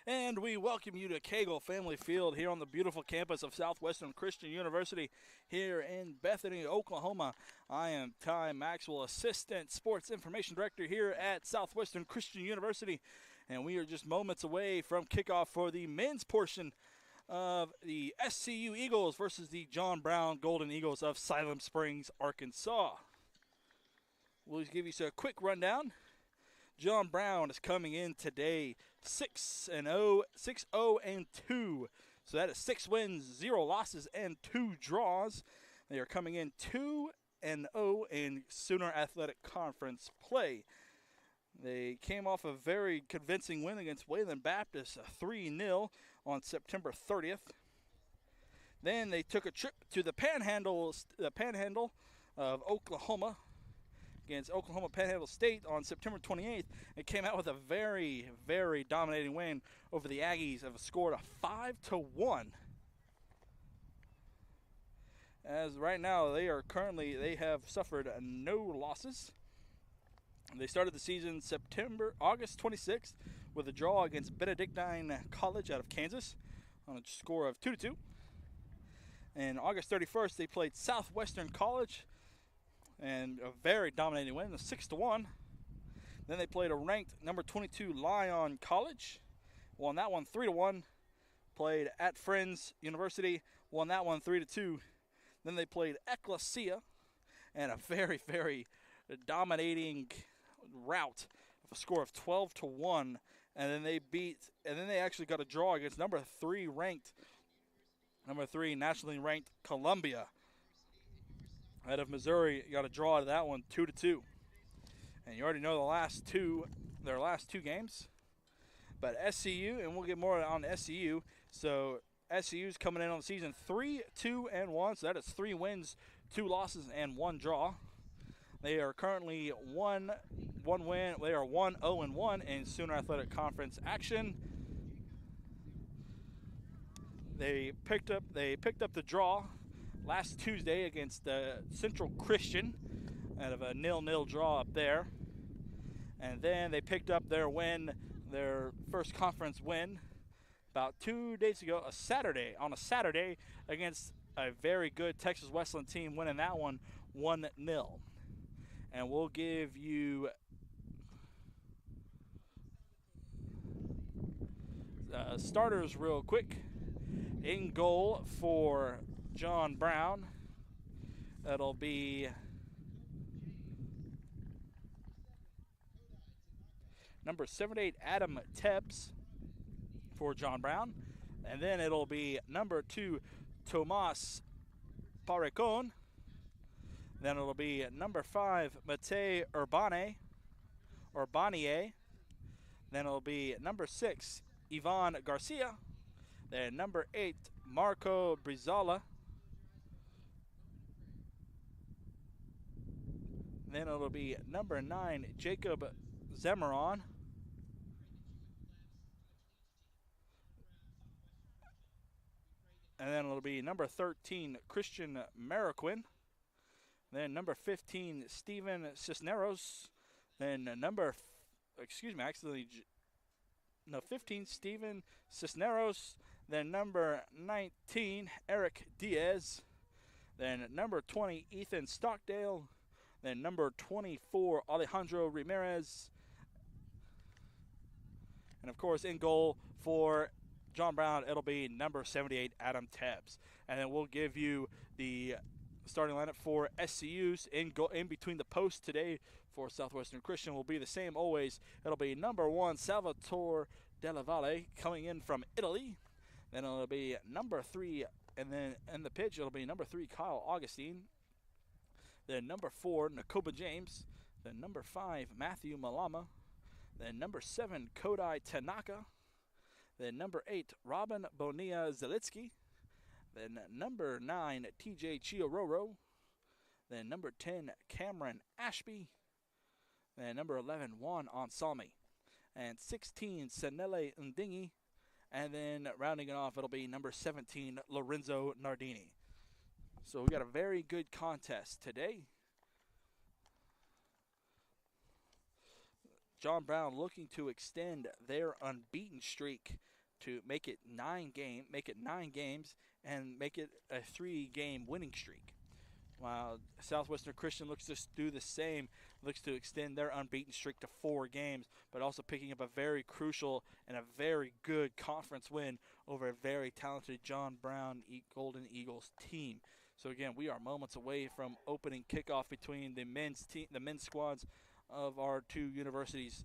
And we welcome you to Cagle Family Field here on the beautiful campus of Southwestern Christian University here in Bethany, Oklahoma. I am Ty Maxwell, Assistant Sports Information Director here at Southwestern Christian University. And we are just moments away from kickoff for the men's portion of the SCU Eagles versus the John Brown Golden Eagles of Siloam Springs, Arkansas. We'll just give you a quick rundown. John Brown is coming in today 6-0, 6-0-2. So that is 6 wins, 0 losses, and 2 draws. They are coming in 2-0 in Sooner Athletic Conference play. They came off a very convincing win against Wayland Baptist, 3-0 on September 30th. Then they took a trip to the Panhandle of Oklahoma against Oklahoma Panhandle State on September 28th, and came out with a very, very dominating win over the Aggies of a score of 5-1. As right now they have suffered no losses. They started the season August 26th with a draw against Benedictine College out of Kansas on a score of 2-2. And August 31st they played Southwestern College and a very dominating win, 6-1. Then they played a ranked number 22 Lyon College, won that one 3-1. Played at Friends University, won that one 3-2. Then they played Ecclesia, and a very, very dominating rout of a score of 12-1. And then they actually got a draw against number 3 nationally ranked Columbia out of Missouri. Got a draw to that one, 2-2. And you already know their last two games. But SCU, and we'll get more on SCU. So SCU's coming in on the season 3-2-1. So that is 3 wins, 2 losses, and 1 draw. They are currently one win. They are 1-0-1 in Sooner Athletic Conference action. They picked up the draw last Tuesday against Central Christian out of a 0-0 draw up there. And then they picked up their first conference win about 2 days ago, on a Saturday against a very good Texas Wesleyan team, winning that one 1-0. And we'll give you starters real quick. In goal for John Brown, that'll be number 78 Adam Tebbs for John Brown. And then it'll be number 2 Tomas Parecon. Then it'll be number 5 Mate Urbanier. Then it'll be number 6 Ivan Garcia. Then number 8 Marco Brizala. Then it'll be number 9 Jacob Zemaron. And then it'll be number 13 Christian Mariquin. Then number 15 Steven Cisneros. Then 15 Steven Cisneros. Then number 19 Eric Diaz. Then number 20 Ethan Stockdale. Then number 24 Alejandro Ramirez. And of course in goal for John Brown, it'll be number 78 Adam Tebbs. And then we'll give you the starting lineup for SCU's in between the posts today for Southwestern Christian will be the same always. It'll be number 1 Salvatore Della Valle coming in from Italy. Then it'll be number 3, and then in the pitch it'll be number 3 Kyle Augustine. Then number 4 Nakoba James. Then number 5 Matthew Malama. Then number 7 Kodai Tanaka. Then number 8 Robin Bonilla Zelitsky. Then number 9 TJ Chiororo. Then number 10 Cameron Ashby. Then number 11 Juan Ansalmi. And 16 Senele Ndingi. And then rounding it off, it'll be number 17 Lorenzo Nardini. So we got a very good contest today. John Brown looking to extend their unbeaten streak to make it 9 games, and make it a 3-game winning streak. While Southwestern Christian looks to do the same, looks to extend their unbeaten streak to 4 games, but also picking up a very crucial and a very good conference win over a very talented John Brown Golden Eagles team. So again, we are moments away from opening kickoff between the men's squads of our two universities.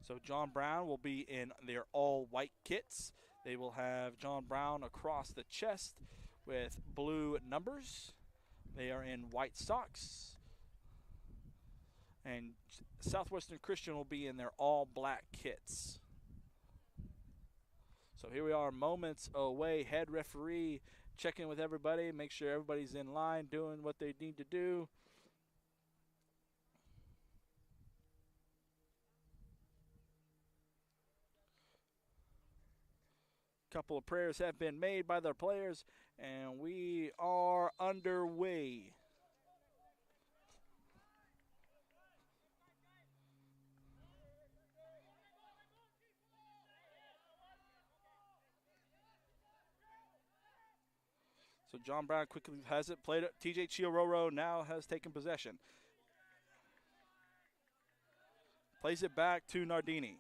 So John Brown will be in their all-white kits. They will have John Brown across the chest with blue numbers. They are in white socks. And Southwestern Christian will be in their all-black kits. So here we are, moments away. Head referee checking with everybody, make sure everybody's in line, doing what they need to do. Couple of prayers have been made by their players, and we are underway. So John Brown quickly has it, played it. TJ Chiororo now has taken possession. Plays it back to Nardini.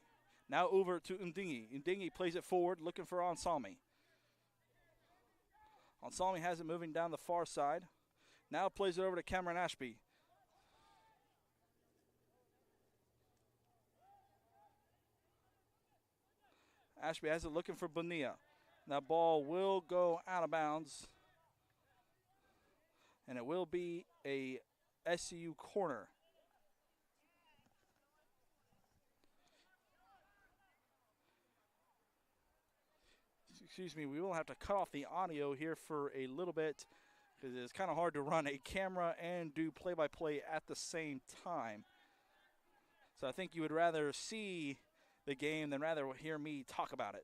Now over to Ndingi. Ndingi plays it forward, looking for Ansami. Ansami has it moving down the far side. Now plays it over to Cameron Ashby. Ashby has it looking for Bonilla. That ball will go out of bounds. And it will be a SCU corner. Excuse me, we will have to cut off the audio here for a little bit because it's kind of hard to run a camera and do play-by-play at the same time. So I think you would rather see the game than rather hear me talk about it.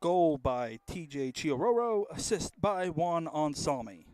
Goal by TJ Chiororo. Assist by Juan Ansami.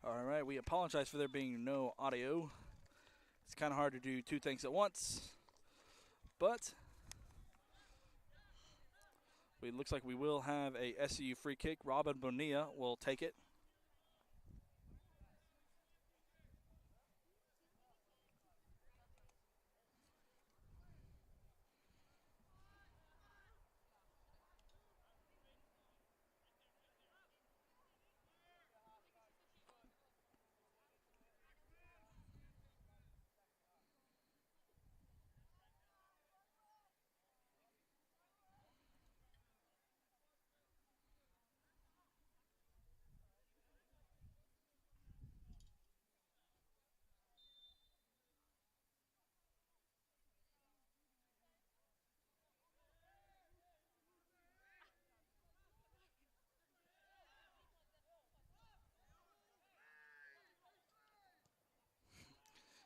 All right, we apologize for there being no audio. It's kind of hard to do two things at once, but it looks like we will have a SCU free kick. Robin Bonilla will take it.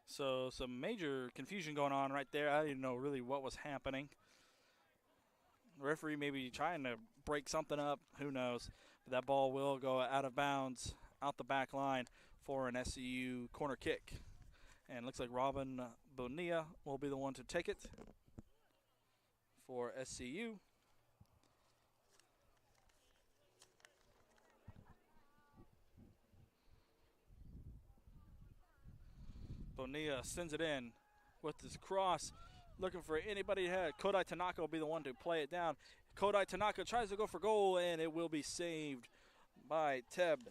So some major confusion going on right there. I didn't know really what was happening. The referee maybe trying to break something up. Who knows? But that ball will go out of bounds, out the back line for an SCU corner kick. And it looks like Robin Bonilla will be the one to take it for SCU. Bonilla sends it in with his cross, looking for anybody ahead. Kodai Tanaka will be the one to play it down. Kodai Tanaka tries to go for goal, and it will be saved by Tebbs,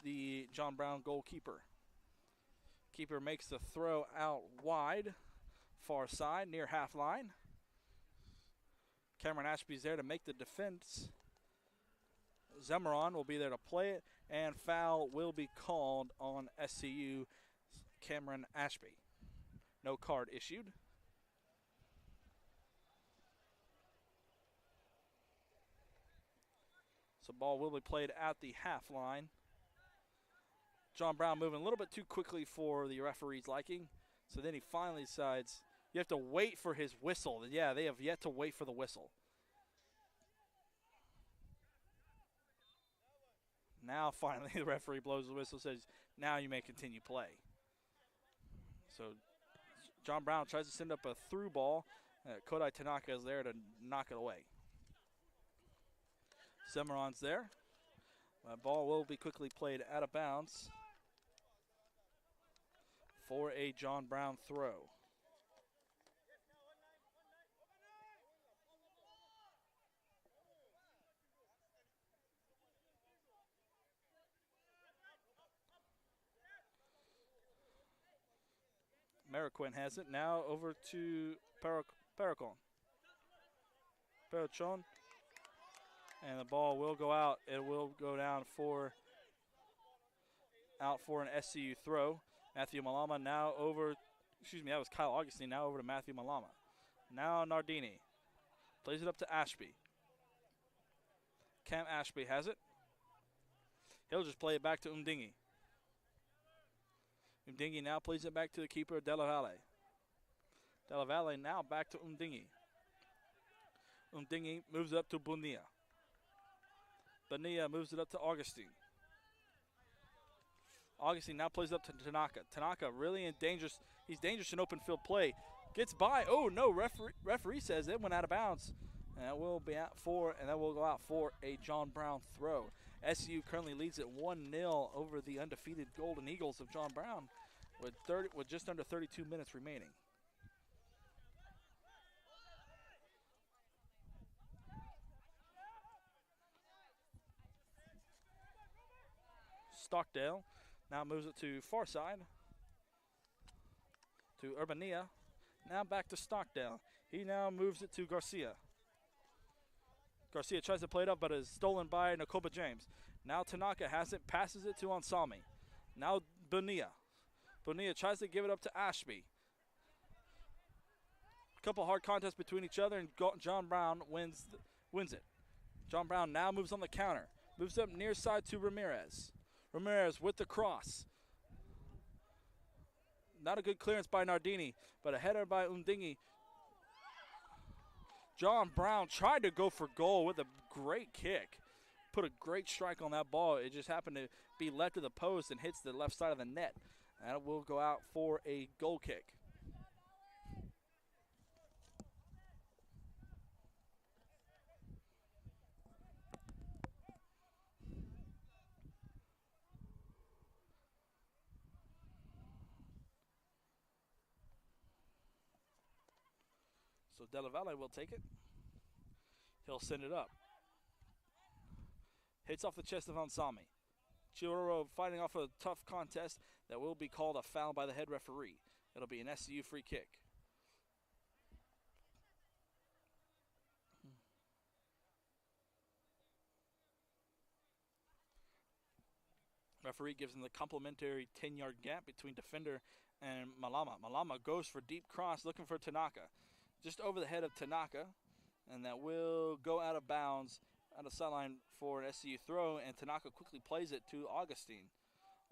the John Brown goalkeeper. Keeper makes the throw out wide, far side, near half line. Cameron Ashby's there to make the defense. Zemeron will be there to play it, and foul will be called on SCU Cameron Ashby. No card issued. So ball will be played at the half line. John Brown moving a little bit too quickly for the referee's liking. So then he finally decides you have to wait for his whistle. Yeah, they have yet to wait for the whistle. Now finally the referee blows the whistle, says now you may continue play. So John Brown tries to send up a through ball. Kodai Tanaka is there to knock it away. Semeron's there. Ball will be quickly played out of bounds for a John Brown throw. Mariquin has it. Now over to Paracon. Parachon. And the ball will go out. It will go down out for an SCU throw. Matthew Malama now over, that was Kyle Augustine, now over to Matthew Malama. Now Nardini plays it up to Ashby. Cam Ashby has it. He'll just play it back to Umdingi. Umdingi now plays it back to the keeper, Della Valle. Della Valle now back to Umdingi. Umdingi moves it up to Bonilla. Bonilla moves it up to Augustine. Augustine now plays up to Tanaka. Tanaka really dangerous. He's dangerous in open field play. Gets by. Oh, no. Referee says it went out of bounds. And that will be out that will go out for a John Brown throw. SU currently leads at 1-0 over the undefeated Golden Eagles of John Brown with just under 32 minutes remaining. Stockdale now moves it to far side to Urbania. Now back to Stockdale. He now moves it to Garcia. Garcia tries to play it up, but is stolen by Nakoba James. Now Tanaka has it, passes it to Ansami. Now Bonilla. Bonilla tries to give it up to Ashby. A couple hard contests between each other, and John Brown wins it. John Brown now moves on the counter. Moves up near side to Ramirez. Ramirez with the cross. Not a good clearance by Nardini, but a header by Umdingi. John Brown tried to go for goal with a great kick. put a great strike on that ball. It just happened to be left of the post and hits the left side of the net. That will go out for a goal kick. So Della Valle will take it. He'll send it up. Hits off the chest of Ansami. Chiororo fighting off a tough contest that will be called a foul by the head referee. It'll be an SCU free kick. Referee gives him the complimentary 10-yard gap between defender and Malama. Malama goes for deep cross looking for Tanaka. Just over the head of Tanaka, and that will go out of bounds out of sideline for an SCU throw, and Tanaka quickly plays it to Augustine.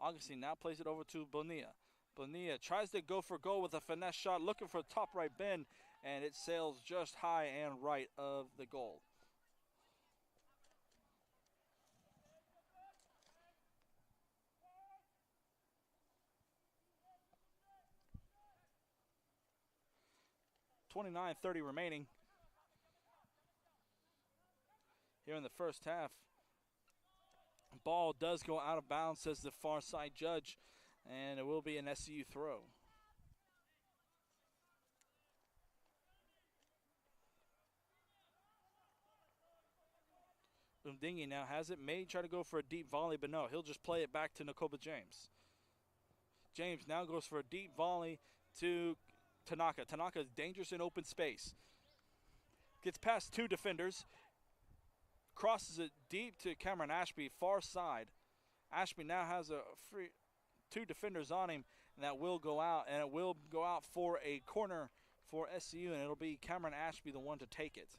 Augustine now plays it over to Bonilla. Bonilla tries to go for goal with a finesse shot, looking for top right bend, and it sails just high and right of the goal. .29:30 remaining here in the first half. Ball does go out of bounds, says the far side judge, and it will be an SCU throw. Umdingi now has it. May try to go for a deep volley, but no, he'll just play it back to Nakoba James. James now goes for a deep volley to Tanaka. Tanaka is dangerous in open space. Gets past two defenders. Crosses it deep to Cameron Ashby, far side. Ashby now has two defenders on him, and that will go out, and it will go out for a corner for SCU, and it'll be Cameron Ashby the one to take it.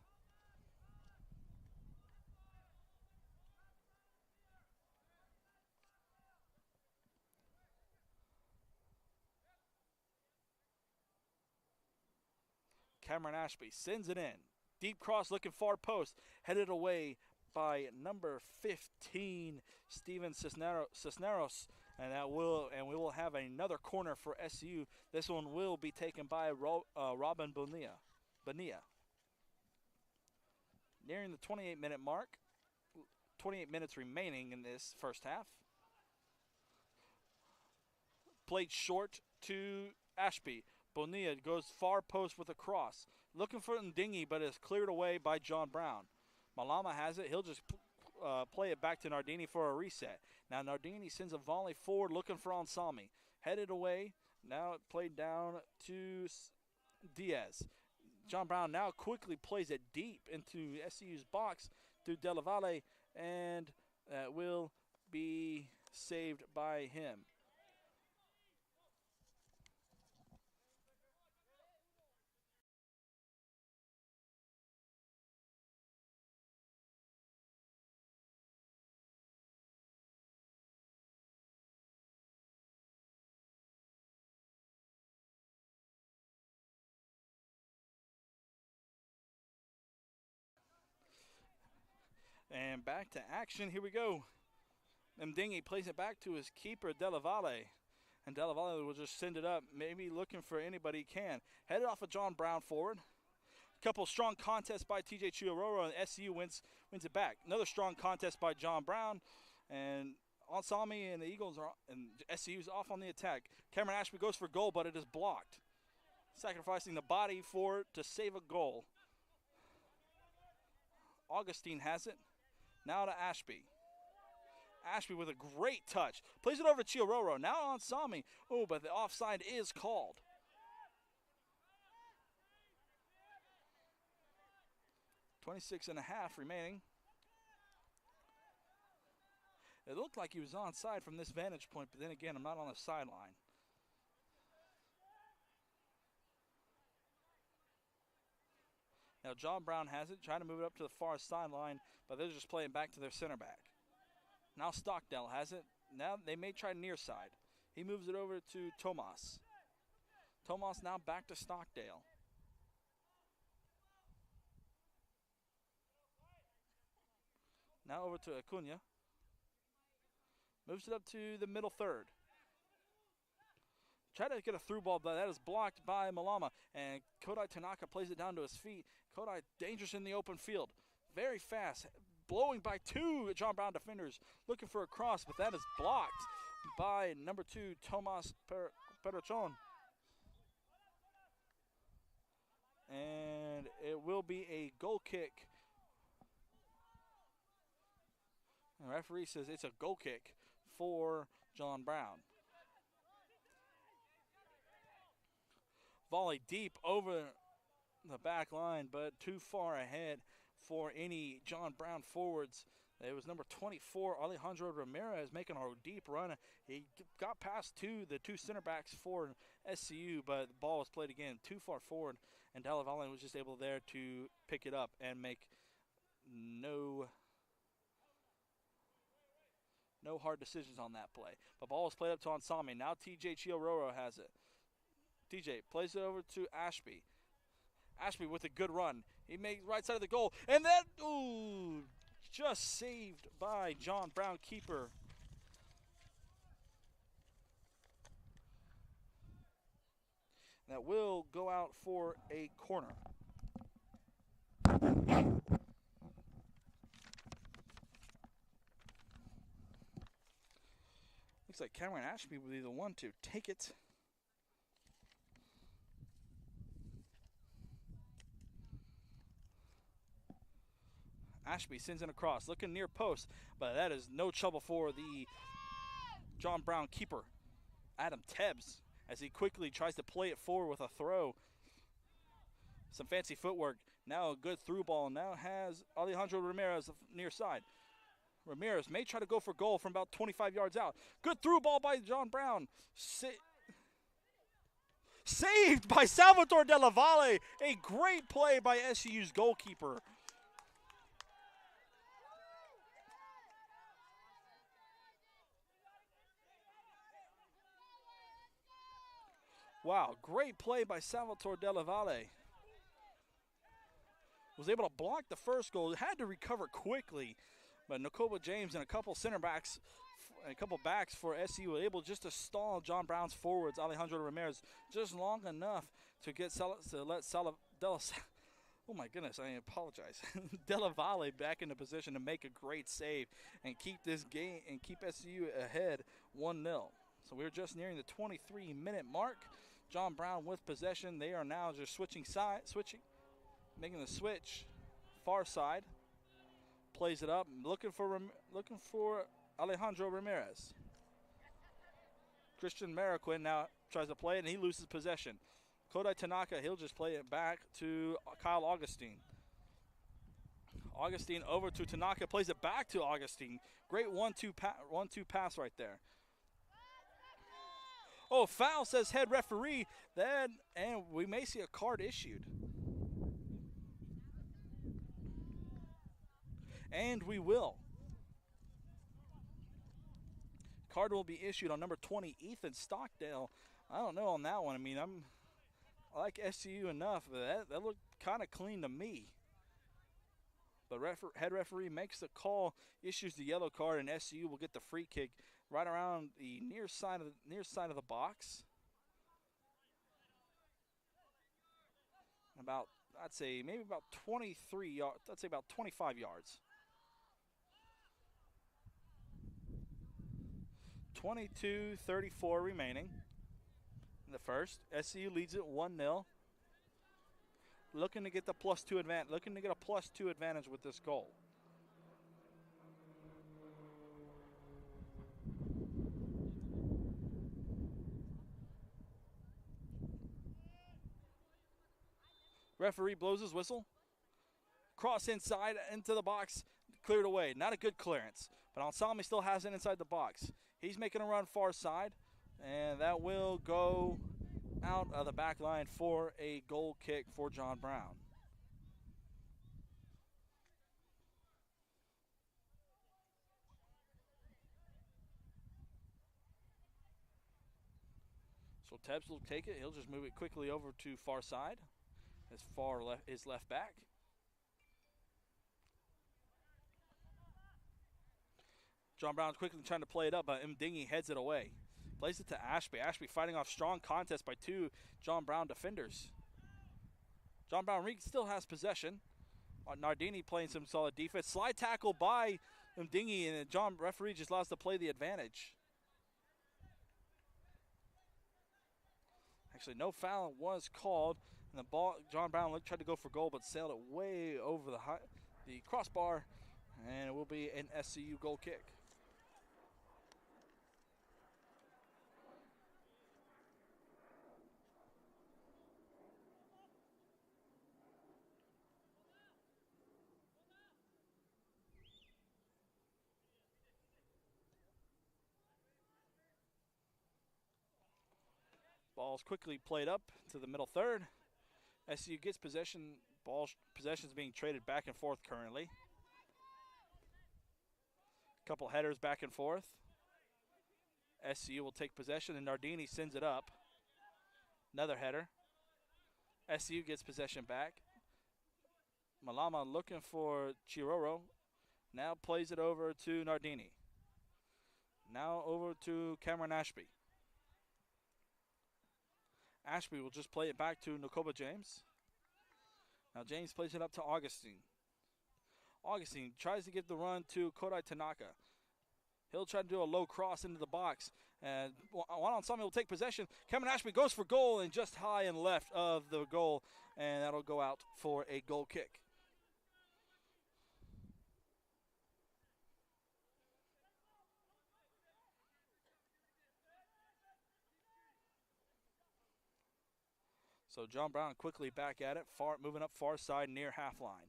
Cameron Ashby sends it in. Deep cross looking far post. Headed away by number 15, Steven Cisneros. And we will have another corner for SU. This one will be taken by Robin Bonilla. Nearing the 28-minute mark. 28 minutes remaining in this first half. Played short to Ashby. Bonilla goes far post with a cross. Looking for Ndingi, but is cleared away by John Brown. Malama has it. He'll just play it back to Nardini for a reset. Now Nardini sends a volley forward looking for Ansami. Headed away. Now it played down to Diaz. John Brown now quickly plays it deep into SCU's box to Della Valle, and that will be saved by him. And back to action. Here we go. Mdingi plays it back to his keeper, Della Valle. And Della Valle will just send it up, maybe looking for anybody he can. Headed off of John Brown forward. Couple strong contests by TJ Chiororo, and SCU wins it back. Another strong contest by John Brown. And Ansami and the Eagles and SCU's off on the attack. Cameron Ashby goes for goal, but it is blocked. Sacrificing the body to save a goal. Augustine has it. Now to Ashby. Ashby with a great touch. Plays it over to Chiororo. Now on Sami. Oh, but the offside is called. .26.5 remaining. It looked like he was onside from this vantage point, but then again, I'm not on the sideline. Now John Brown has it, trying to move it up to the far sideline, but they're just playing back to their center back. Now Stockdale has it. Now they may try near side. He moves it over to Tomas. Tomas now back to Stockdale. Now over to Acuna. Moves it up to the middle third. Try to get a through ball, but that is blocked by Malama. And Kodai Tanaka plays it down to his feet. Kodai dangerous in the open field. Very fast. Blowing by two John Brown defenders. Looking for a cross, but that is blocked by number 2, Tomas Perachon. And it will be a goal kick. The referee says it's a goal kick for John Brown. Volley deep over the back line, but too far ahead for any John Brown forwards. It was number 24, Alejandro Ramirez, making a deep run. He got past the two center backs for SCU, but the ball was played again too far forward, and Della Valle was just able there to pick it up and make no hard decisions on that play. The ball was played up to Ansami. Now TJ Chiororo has it. TJ plays it over to Ashby. Ashby with a good run. He makes right side of the goal. And that, just saved by John Brown, keeper. That will go out for a corner. Looks like Cameron Ashby will be the one to take it. Ashby sends in a cross, looking near post, but that is no trouble for the John Brown keeper, Adam Tebbs, as he quickly tries to play it forward with a throw. Some fancy footwork. Now a good through ball. Now has Alejandro Ramirez near side. Ramirez may try to go for goal from about 25 yards out. Good through ball by John Brown. Saved by Salvatore Della Valle. A great play by SU's goalkeeper. Wow, great play by Salvatore Della Valle. Was able to block the first goal. Had to recover quickly, but Nakoba James and a couple center backs, a couple backs for SU were able just to stall John Brown's forwards, Alejandro Ramirez, just long enough to oh my goodness, I apologize. Della Valle back into position to make a great save and keep this game and keep SU ahead 1-0. So we're just nearing the 23-minute mark. John Brown with possession. They are now just switching, making the switch. Far side, plays it up, looking for Alejandro Ramirez. Christian Mariquin now tries to play it, and he loses possession. Kodai Tanaka, he'll just play it back to Kyle Augustine. Augustine over to Tanaka, plays it back to Augustine. Great 1-2 pass right there. Oh, foul, says head referee. And we may see a card issued. And we will. Card will be issued on number 20, Ethan Stockdale. I don't know on that one. I mean, I like SCU enough, but that looked kind of clean to me. But head referee makes the call, issues the yellow card, and SCU will get the free kick right around the near side of the box. About, I'd say maybe about 23 yards. I'd say about 25 yards. 22:34 remaining in the first. SCU leads it 1-0. Looking to get the +2 advantage. Looking to get a +2 advantage with this goal. Referee blows his whistle. Cross inside into the box, cleared away. Not a good clearance, but Ansami still has it inside the box. He's making a run far side, and that will go out of the back line for a goal kick for John Brown. So Tebbs will take it. He'll just move it quickly over to far side. His far left, his left back. John Brown quickly trying to play it up, but Mdingi heads it away. Plays it to Ashby. Ashby fighting off strong contest by two John Brown defenders. John Brown still has possession. Nardini playing some solid defense. Slide tackle by Mdingi, and John referee just allows to play the advantage. Actually, no foul was called, and the ball. John Brown tried to go for goal, but sailed it way over the crossbar, and it will be an SCU goal kick. Ball's quickly played up to the middle third. SCU gets possession. Possession is being traded back and forth currently. Couple headers back and forth. SCU will take possession, and Nardini sends it up. Another header. SCU gets possession back. Malama looking for Chiroro. Now plays it over to Nardini. Now over to Cameron Ashby. Ashby will just play it back to Nakoba James. Now James plays it up to Augustine. Augustine tries to get the run to Kodai Tanaka. He'll try to do a low cross into the box. And one on Sami will take possession. Cameron Ashby goes for goal and just high and left of the goal. And that'll go out for a goal kick. So John Brown quickly back at it, moving up far side near half line.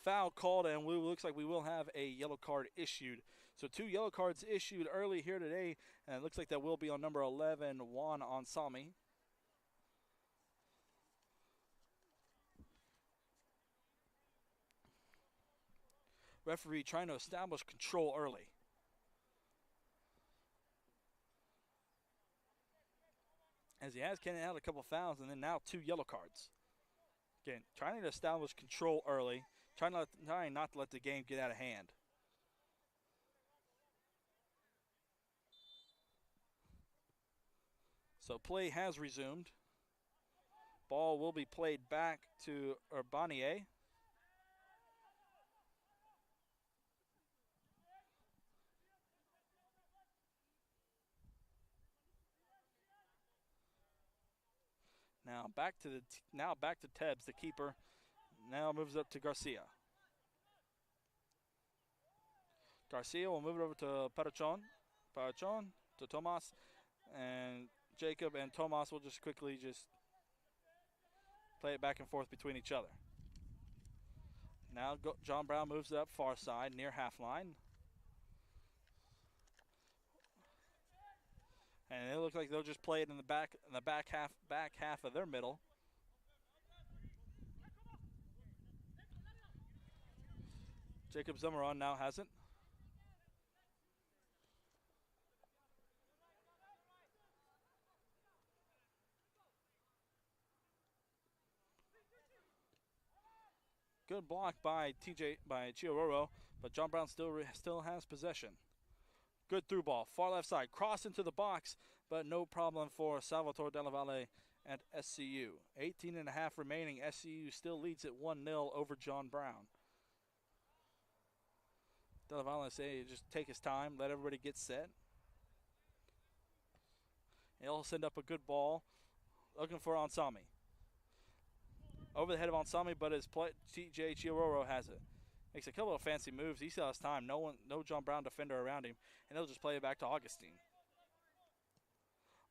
Foul called, and looks like we will have a yellow card issued. So 2 yellow cards issued early here today, and it looks like that will be on number 11, Juan Ansami. Referee trying to establish control early. As he has Kenny out a couple fouls, and then now 2 yellow cards. Again, trying to establish control early, trying not to let the game get out of hand. So play has resumed. Ball will be played back to Urbanier. Now back to Tebbs, the keeper. Now moves up to Garcia. Garcia will move it over to Parachon to Tomas, and Jacob and Tomas will just quickly play it back and forth between each other. Now John Brown moves it up far side near half line. And it looks like they'll just play it in the back half of their middle. Jacob Zummeron now has it. Good block by Chiororo, but John Brown still has possession. Good through ball, far left side, cross into the box, but no problem for Salvatore Della Valle at SCU. 18.5 remaining. SCU still leads it 1-0 over John Brown. Della Valle say just take his time, let everybody get set. He'll send up a good ball, looking for Ansami. Over the head of Ansami, but his TJ Chiororo has it. Makes a couple of fancy moves. He still has time. No John Brown defender around him, and he'll just play it back to Augustine.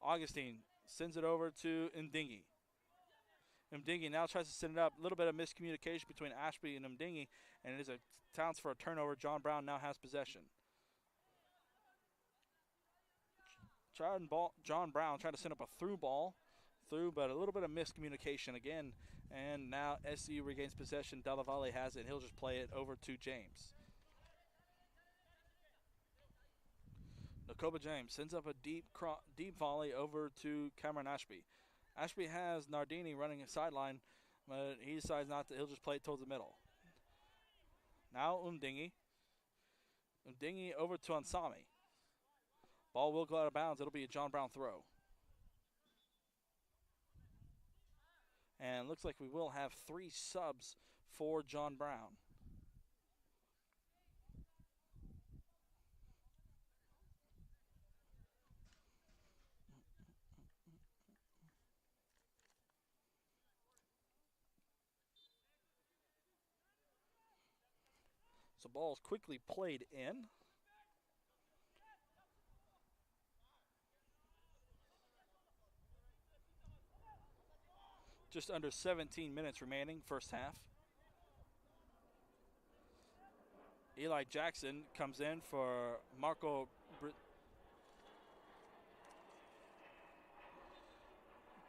Augustine sends it over to Ndingi. Ndingi now tries to send it up. A little bit of miscommunication between Ashby and Ndingi, and it is a chance for a turnover. John Brown now has possession. John Brown trying to send up a through ball, but a little bit of miscommunication again. And now SCU regains possession. Della Valle has it, and he'll just play it over to James. Nakoba James sends up a deep volley over to Cameron Ashby. Ashby has Nardini running a sideline, But he decides not to. He'll just play it towards the middle. Now Umdingi. Umdingi over to Ansami. Ball will go out of bounds. It'll be a John Brown throw. And looks like we will have 3 subs for John Brown. So ball's quickly played in. Just under 17 minutes remaining, first half. Eli Jackson comes in for Marco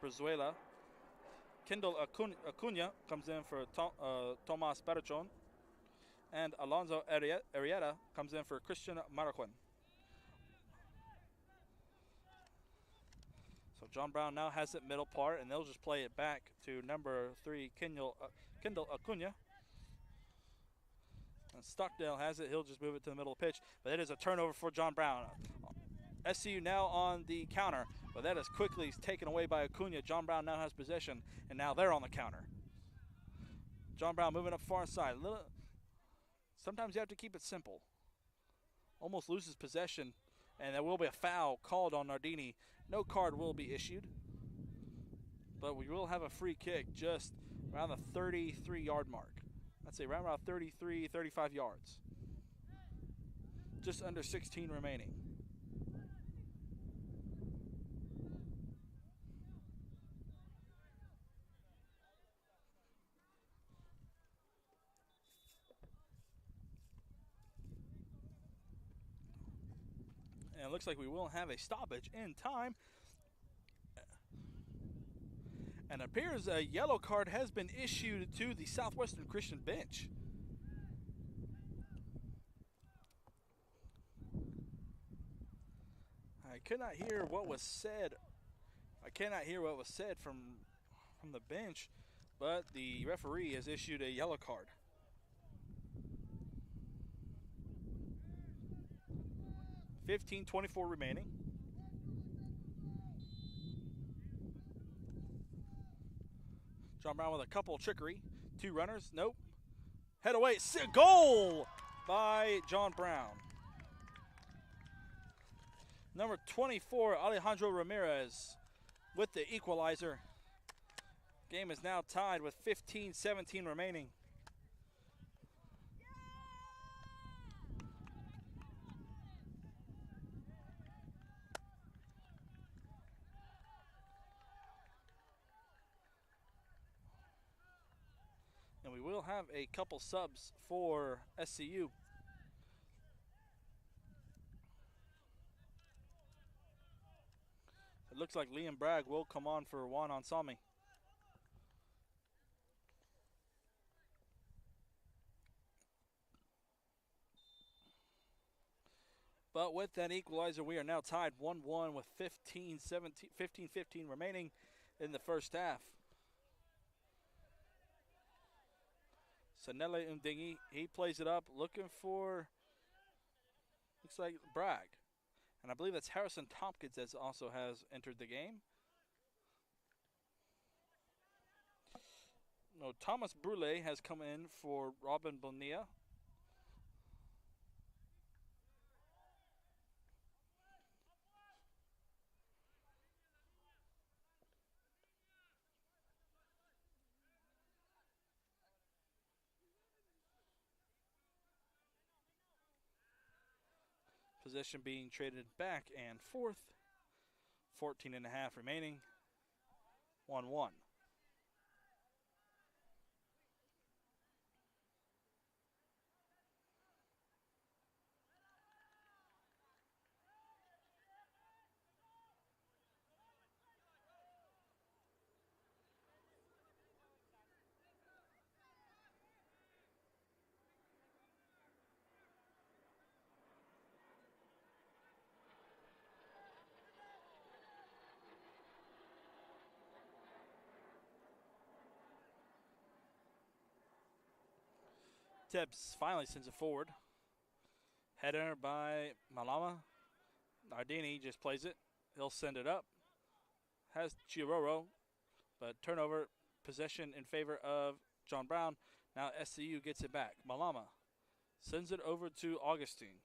Brizuela. Kendall Acuna comes in for Tomas Berachon. And Alonso Arrieta comes in for Christian Marroquin. So John Brown now has it middle part, and they'll just play it back to number 3, Kendall Acuna. And Stockdale has it. He'll just move it to the middle of the pitch. But it is a turnover for John Brown. SCU now on the counter, but that is quickly taken away by Acuna. John Brown now has possession, and now they're on the counter. John Brown moving up far side. Sometimes you have to keep it simple. Almost loses possession, and there will be a foul called on Nardini. No card will be issued, but we will have a free kick just around the 33-yard mark. I'd say around 33, 35 yards. Just under 16 remaining. And it looks like we will have a stoppage in time. And it appears a yellow card has been issued to the Southwestern Christian bench. I could not hear what was said. I cannot hear what was said from the bench, but the referee has issued a yellow card. .24 remaining. John Brown with a couple trickery. 2 runners. Nope. Head away. Goal by John Brown. Number 24, Alejandro Ramirez with the equalizer. Game is now tied with 15-17 remaining. And we will have a couple subs for SCU. It looks like Liam Bragg will come on for Juan Ansami. But with that equalizer, we are now tied 1-1 with 15-15 remaining in the first half. Sanele Umdingi, he plays it up, looking for, looks like Bragg. And I believe that's Harrison Tompkins that also has entered the game. No, Thomas Brule has come in for Robin Bonilla. Possession being traded back and forth. 14.5 remaining. 1-1. Tibbs finally sends it forward. Header by Malama. Nardini just plays it. He'll send it up. Has Chiroro, but turnover, possession in favor of John Brown. Now SCU gets it back. Malama sends it over to Augustine.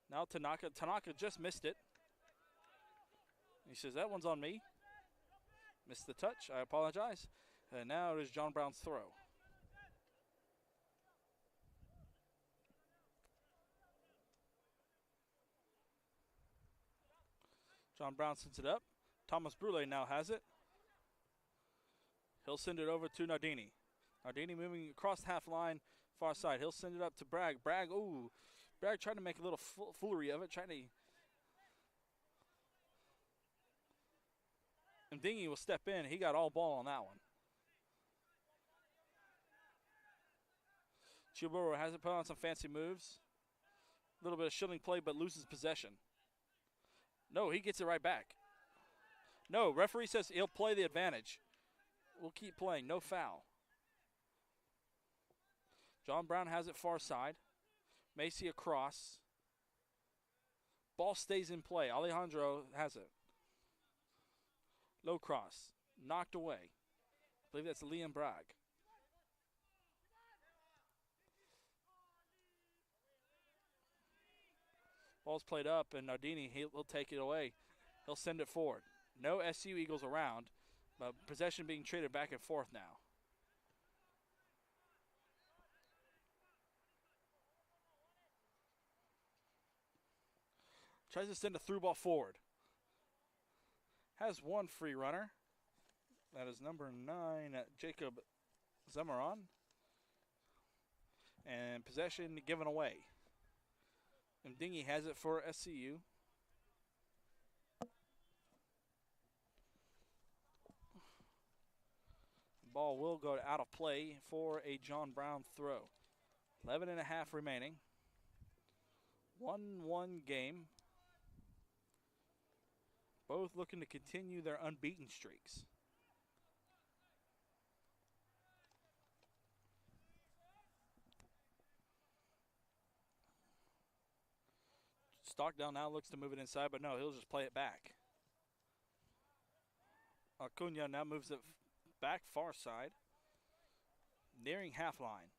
Now Tanaka. Tanaka just missed it. He says, that one's on me. Missed the touch. I apologize. And now it is John Brown's throw. John Brown sends it up. Thomas Brule now has it. He'll send it over to Nardini. Nardini moving across the half line, far side. He'll send it up to Bragg. Bragg, ooh. Bragg trying to make a little foolery of it, trying to. And Dingy will step in. He got all ball on that one. Chiboro has it, put on some fancy moves. A little bit of shielding play, but loses possession. No, he gets it right back. No, referee says he'll play the advantage. We'll keep playing, no foul. John Brown has it far side. Macy across. Ball stays in play. Alejandro has it. Low cross. Knocked away. I believe that's Liam Bragg. Ball's played up, and Nardini, he'll take it away. He'll send it forward. No SU Eagles around, but possession being traded back and forth now. Tries to send a through ball forward. Has one free runner. That is number 9, Jacob Zamaron. And possession given away. And Dingy has it for SCU. Ball will go out of play for a John Brown throw. 11 and a half remaining. 1-1 game. Both looking to continue their unbeaten streaks. Stockdale now looks to move it inside, but no, he'll just play it back. Acuna now moves it back far side, nearing half line.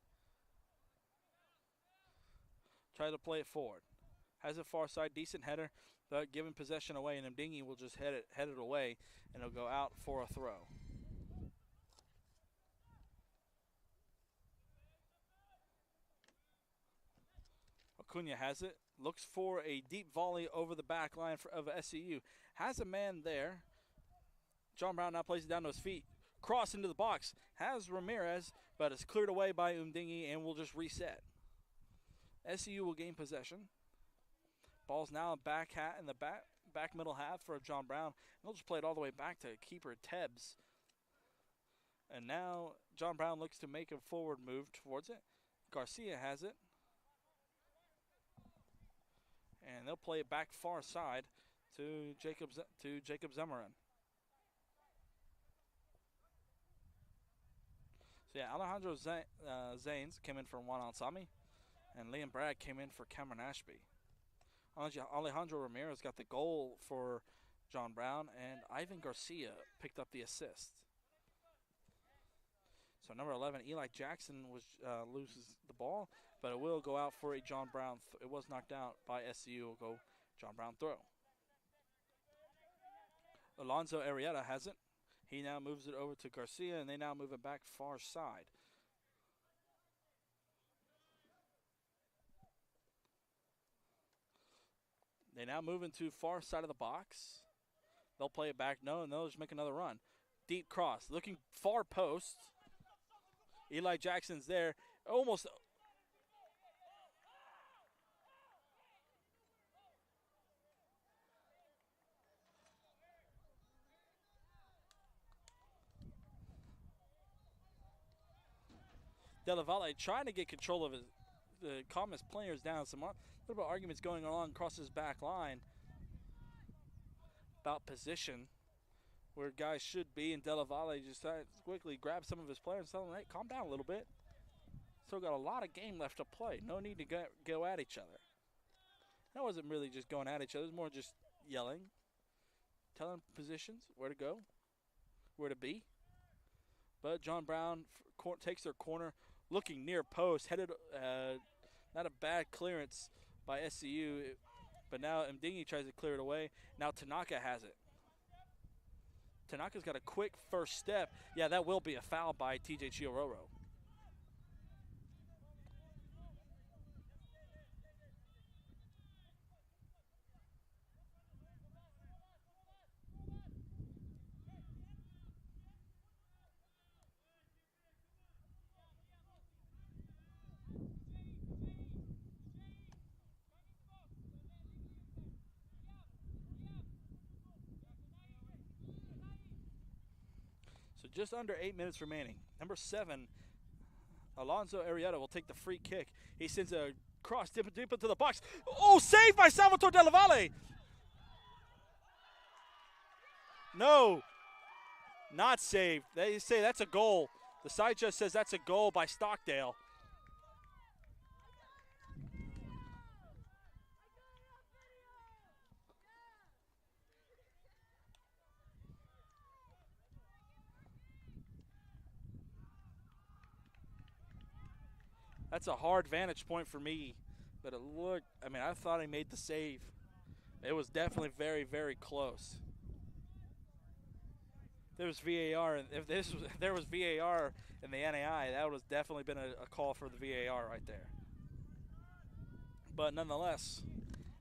Try to play it forward. Has it far side, decent header, but giving possession away, and Mdingi will just head it away, and it'll go out for a throw. Acuna has it, looks for a deep volley over the back line of SCU. Has a man there. John Brown now plays it down to his feet. Cross into the box. Has Ramirez, but it's cleared away by Umdingi and will just reset. SCU will gain possession. Ball's now back in the back middle half for John Brown. They'll just play it all the way back to keeper Tebbs. And now John Brown looks to make a forward move towards it. Garcia has it. And they'll play it back far side to Jacob Zemarin. So yeah, Alejandro Zanes came in for Juan Alsami, and Liam Bragg came in for Cameron Ashby. Alejandro Ramirez got the goal for John Brown, and Ivan Garcia picked up the assist. So number 11, Eli Jackson loses the ball, but it will go out for a John Brown. It was knocked out by SCU. It will go John Brown throw. Alonzo Arrieta has it. He now moves it over to Garcia, and they now move it back far side. They now move into far side of the box. They'll play it back. No, and they'll just make another run. Deep cross. Looking far post. Eli Jackson's there. Almost. Della Valle trying to get control of the Comets players down. Some little bit of arguments going on across his back line about position. where guys should be, and Della Valle just quickly grabs some of his players and tell them, hey, calm down a little bit. Still got a lot of game left to play. No need to go at each other. That wasn't really just going at each other. It was more just yelling, telling positions, where to go, where to be. But John Brown takes their corner, looking near post, headed, not a bad clearance by SCU, but now Mdingi tries to clear it away. Now Tanaka has it. Tanaka's got a quick first step. Yeah, that will be a foul by TJ Chiororo. So just under 8 minutes remaining. Number 7, Alonso Arrieta will take the free kick. He sends a cross deep into the box. Oh, saved by Salvatore Della Valle. No, not saved. They say that's a goal. The side judge says that's a goal by Stockdale. That's a hard vantage point for me. But it looked, I mean, I thought he made the save. It was definitely very, very close. There was VAR, and if there was VAR in the NAI, that would have definitely been a call for the VAR right there. But nonetheless,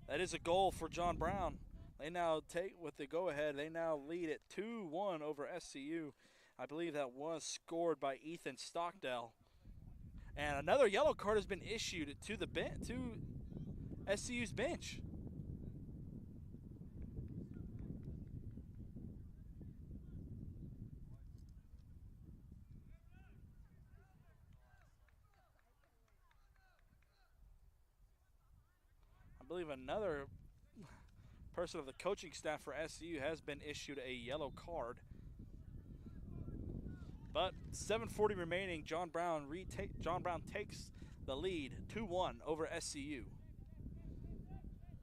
that is a goal for John Brown. They now take with the go-ahead. They now lead it 2-1 over SCU. I believe that was scored by Ethan Stockdale. And another yellow card has been issued to SCU's bench. I believe another person of the coaching staff for SCU has been issued a yellow card. But 7:40 remaining, John Brown takes the lead 2-1 over SCU.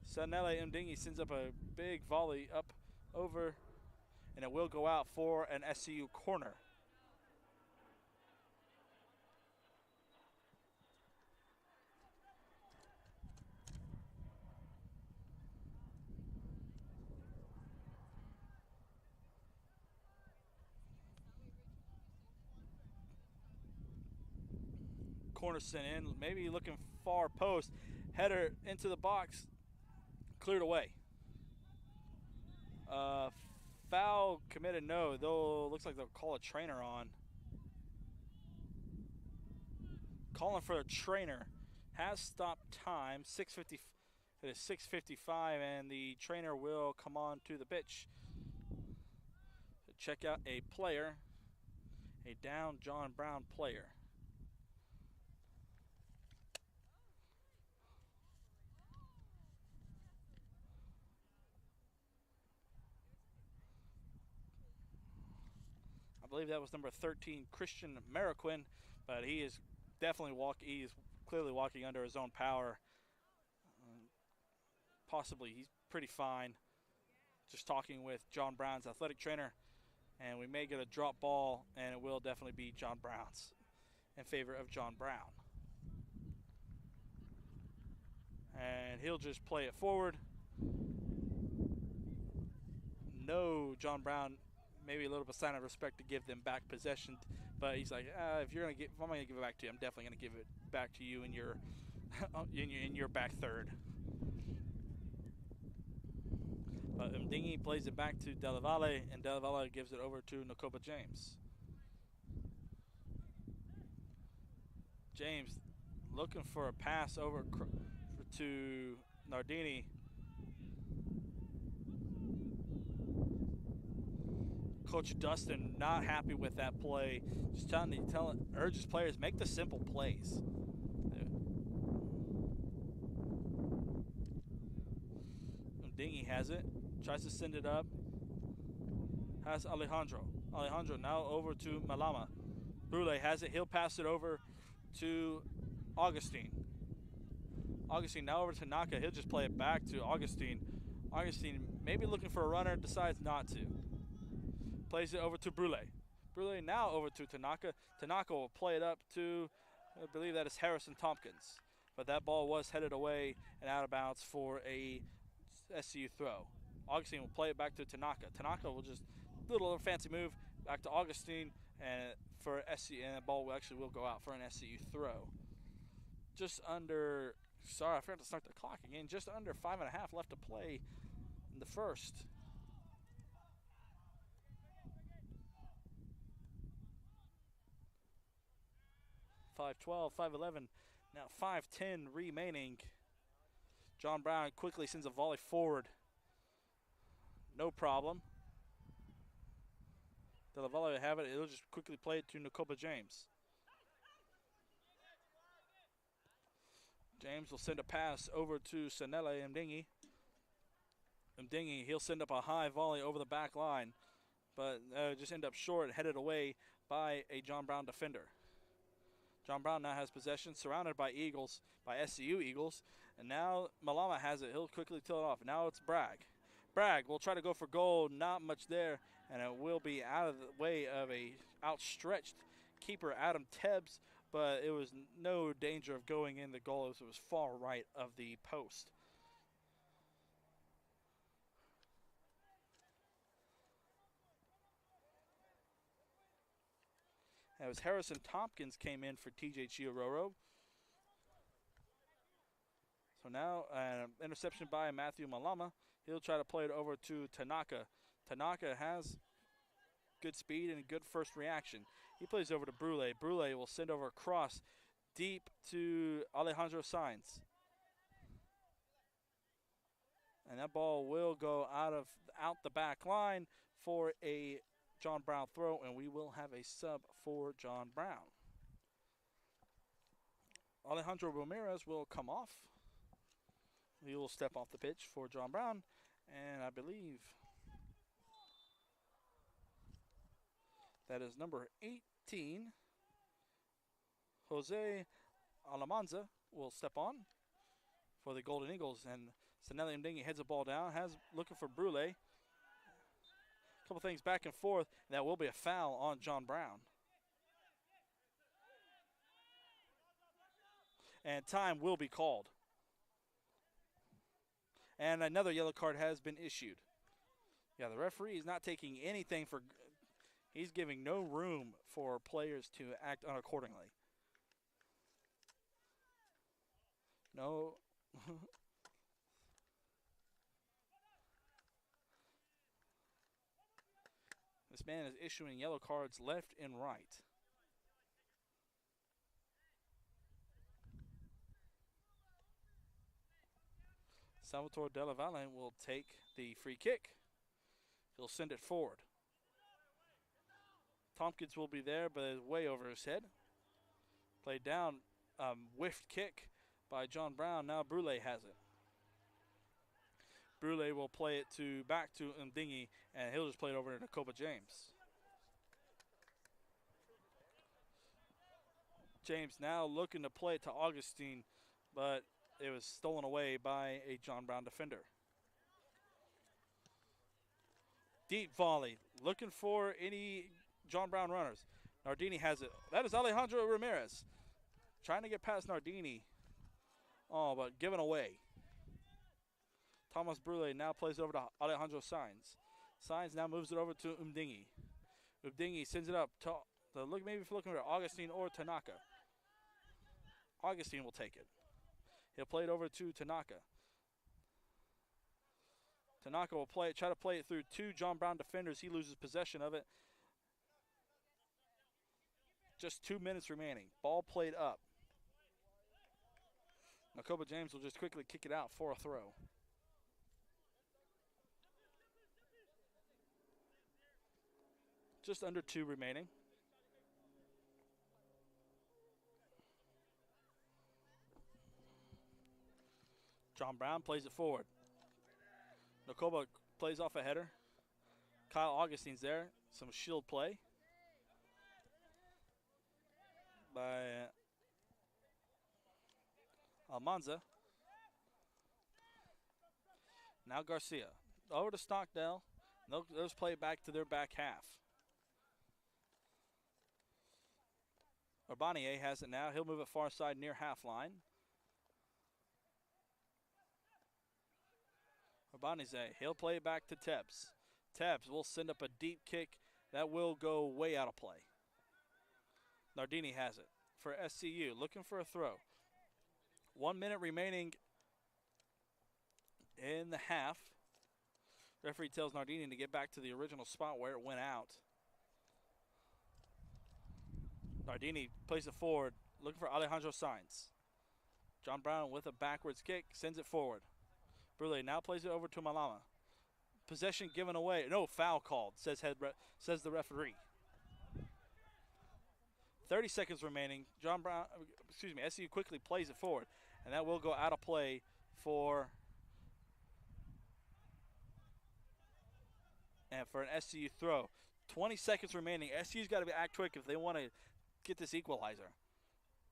Sanele Mdingi sends up a big volley up over, and it will go out for an SCU corner. Corner sent in, maybe looking far post. Header into the box, cleared away. Foul committed, no, though looks like they'll call a trainer on. Calling for a trainer. Has stopped time, 6:50. It is 6:55, and the trainer will come on to the pitch to check out a player, a down John Brown player. I believe that was number 13, Christian Mariquin, but he is definitely clearly walking under his own power. Possibly he's pretty fine. Just talking with John Brown's athletic trainer, and we may get a drop ball, and it will definitely be John Brown's in favor of John Brown. And he'll just play it forward. No, John Brown, maybe a little bit of sign of respect to give them back possession, but he's like, if I'm gonna give it back to you, I'm definitely gonna give it back to you in your in your back third. But Mdingi plays it back to Della Valle, and Della Valle gives it over to Nakoba James. James looking for a pass over to Nardini. Coach Dustin not happy with that play. Just urges players, make the simple plays. Mdingi has it. Tries to send it up. Has Alejandro. Alejandro now over to Malama. Brule has it. He'll pass it over to Augustine. Augustine now over to Naka. He'll just play it back to Augustine. Augustine maybe looking for a runner, decides not to. Plays it over to Brule. Brule now over to Tanaka. Tanaka will play it up to, I believe that is Harrison Tompkins. But that ball was headed away and out of bounds for a SCU throw. Augustine will play it back to Tanaka. Tanaka will just little fancy move back to Augustine and for SCU, and the ball actually will go out for an SCU throw. Just under, sorry, I forgot to start the clock again. Just under 5.5 left to play in the first. .512, 5:11, now 5:10 remaining. John Brown quickly sends a volley forward. No problem. The volley will have it. It'll just quickly play it to Nakoba James. James will send a pass over to Sanele Mdingi. Mdingi, he'll send up a high volley over the back line, but just end up short, headed away by a John Brown defender. John Brown now has possession, surrounded by Eagles, by SCU Eagles, and now Malama has it. He'll quickly tilt it off. Now it's Bragg. Bragg will try to go for goal. Not much there, and it will be out of the way of a outstretched keeper, Adam Tebbs, but it was no danger of going in the goal. It was far right of the post. That was Harrison Tompkins came in for TJ Chiororo. So now interception by Matthew Malama. He'll try to play it over to Tanaka. Tanaka has good speed and good first reaction. He plays over to Brule. Brule will send over a cross deep to Alejandro Sainz. And that ball will go out the back line for a John Brown throw, and we will have a sub for John Brown. Alejandro Ramirez will come off. He will step off the pitch for John Brown, and I believe that is number 18, Jose Alamanza, will step on for the Golden Eagles, and Sanelli Mdingi heads the ball down, looking for Brule. Couple things back and forth, and that will be a foul on John Brown. And time will be called. And another yellow card has been issued. Yeah, the referee is not taking anything for, he's giving no room for players to act unaccordingly. No. This man is issuing yellow cards left and right. Salvatore Della Valle will take the free kick. He'll send it forward. Tompkins will be there, but is way over his head. Played down, whiffed kick by John Brown. Now Brule has it. Brule will play it back to Ndingi, and he'll just play it over to Nakoba James. James now looking to play it to Augustine, but it was stolen away by a John Brown defender. Deep volley, looking for any John Brown runners. Nardini has it. That is Alejandro Ramirez. Trying to get past Nardini. Oh, but given away. Thomas Brule now plays over to Alejandro Sainz. Sainz now moves it over to Umdingi. Umdingi sends it up to maybe looking for Augustine or Tanaka. Augustine will take it. He'll play it over to Tanaka. Tanaka will try to play it through two John Brown defenders. He loses possession of it. Just 2 minutes remaining. Ball played up. Nakoba James will just quickly kick it out for a throw. Just under 2 remaining. John Brown plays it forward. Nakoba plays off a header. Kyle Augustine's there. Some shield play by Almanza. Now Garcia. Over to Stockdale. Those play back to their back half. Urbanier has it now. He'll move it far side near half line. Urbanier, he'll play it back to Tebbs. Tebbs will send up a deep kick that will go way out of play. Nardini has it for SCU, looking for a throw. 1 minute remaining in the half. Referee tells Nardini to get back to the original spot where it went out. Nardini plays it forward, looking for Alejandro Sainz. John Brown with a backwards kick, sends it forward. Brule now plays it over to Malama. Possession given away. No, foul called, says the referee. 30 seconds remaining. SCU quickly plays it forward, and that will go out of play for an SCU throw. 20 seconds remaining. SCU's got to act quick if they want to get this equalizer.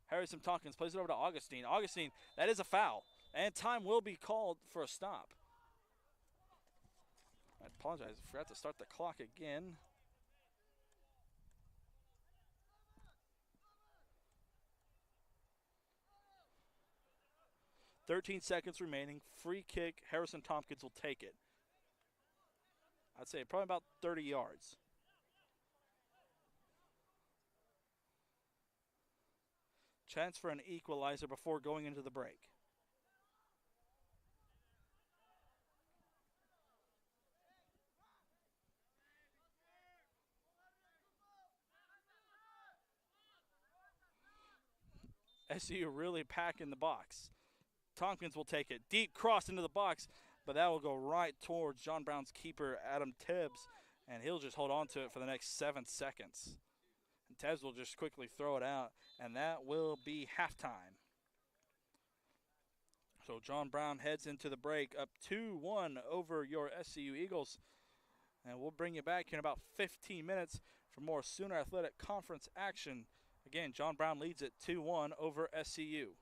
Harrison Tompkins plays it over to Augustine. Augustine, that is a foul, and time will be called for a stop. I apologize, I forgot to start the clock again. "13 seconds remaining. Free kick. Harrison Tompkins will take it. I'd say probably about 30 yards. Chance for an equalizer before going into the break. SCU really packing the box. Tompkins will take it. Deep cross into the box, but that will go right towards John Brown's keeper, Adam Tibbs, and he'll just hold on to it for the next 7 seconds. And Tibbs will just quickly throw it out, and that will be halftime. So John Brown heads into the break up 2-1 over your SCU Eagles. And we'll bring you back in about 15 minutes for more Sooner Athletic Conference action. Again, John Brown leads it 2-1 over SCU.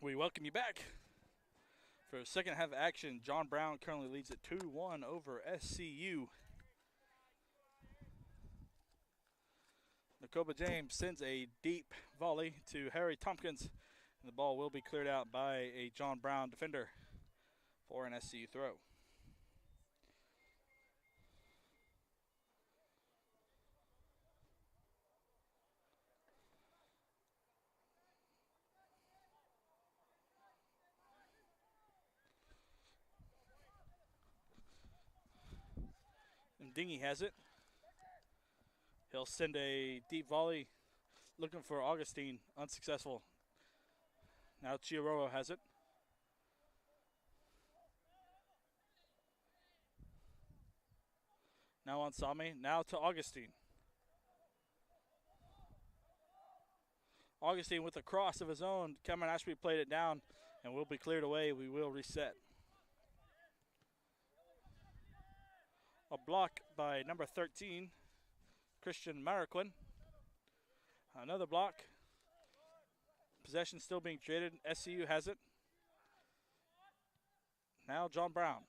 We welcome you back for second half action. John Brown currently leads at 2-1 over SCU. Nakoba James sends a deep volley to Harry Tompkins, and the ball will be cleared out by a John Brown defender for an SCU throw. And Dingy has it. He'll send a deep volley looking for Augustine, unsuccessful. Now Chiaroro has it. Now on Sami, now to Augustine. Augustine with a cross of his own. Cameron Ashby played it down and will be cleared away. We will reset. A block by number 13, Christian Marroquin. Another block. Possession still being traded. SCU has it. Now John Brown.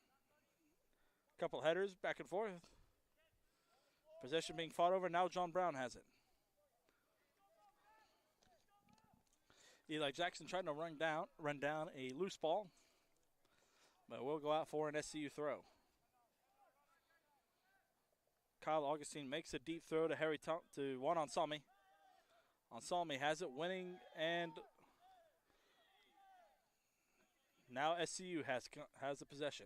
Couple headers back and forth. Possession being fought over. Now John Brown has it. Eli Jackson trying to run down a loose ball, but we'll go out for an SCU throw. Kyle Augustine makes a deep throw to to one on Sami. Ansalmi has it, winning, and now SCU has the possession.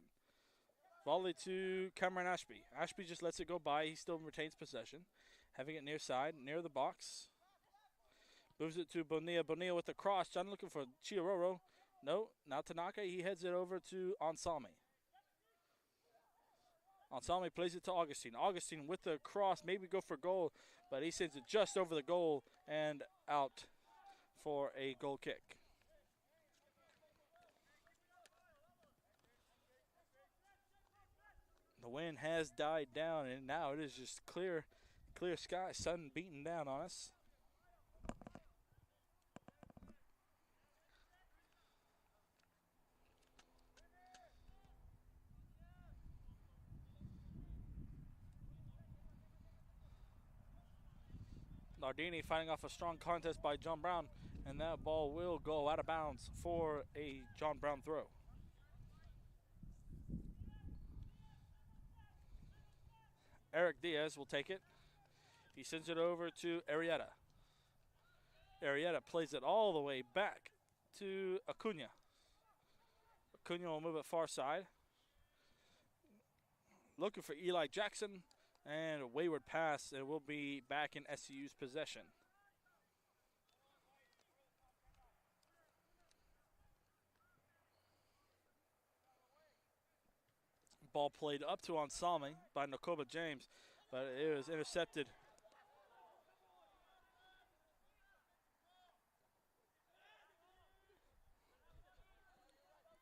Volley to Cameron Ashby. Ashby just lets it go by. He still retains possession. Having it near side, near the box. Moves it to Bonilla. Bonilla with the cross. John looking for Chiaroro. No, now Tanaka. He heads it over to Ansalmi. Ansalmi plays it to Augustine. Augustine with the cross, maybe go for goal, but he sends it just over the goal and out for a goal kick. The wind has died down, and now it is just clear sky, sun beating down on us. Nardini fighting off a strong contest by John Brown, and that ball will go out of bounds for a John Brown throw. Eric Diaz will take it. He sends it over to Arrieta. Arrieta plays it all the way back to Acuna. Acuna will move it far side. Looking for Eli Jackson, and a wayward pass. It will be back in SCU's possession. Ball played up to Ansalmi by Nakoba James, but it was intercepted.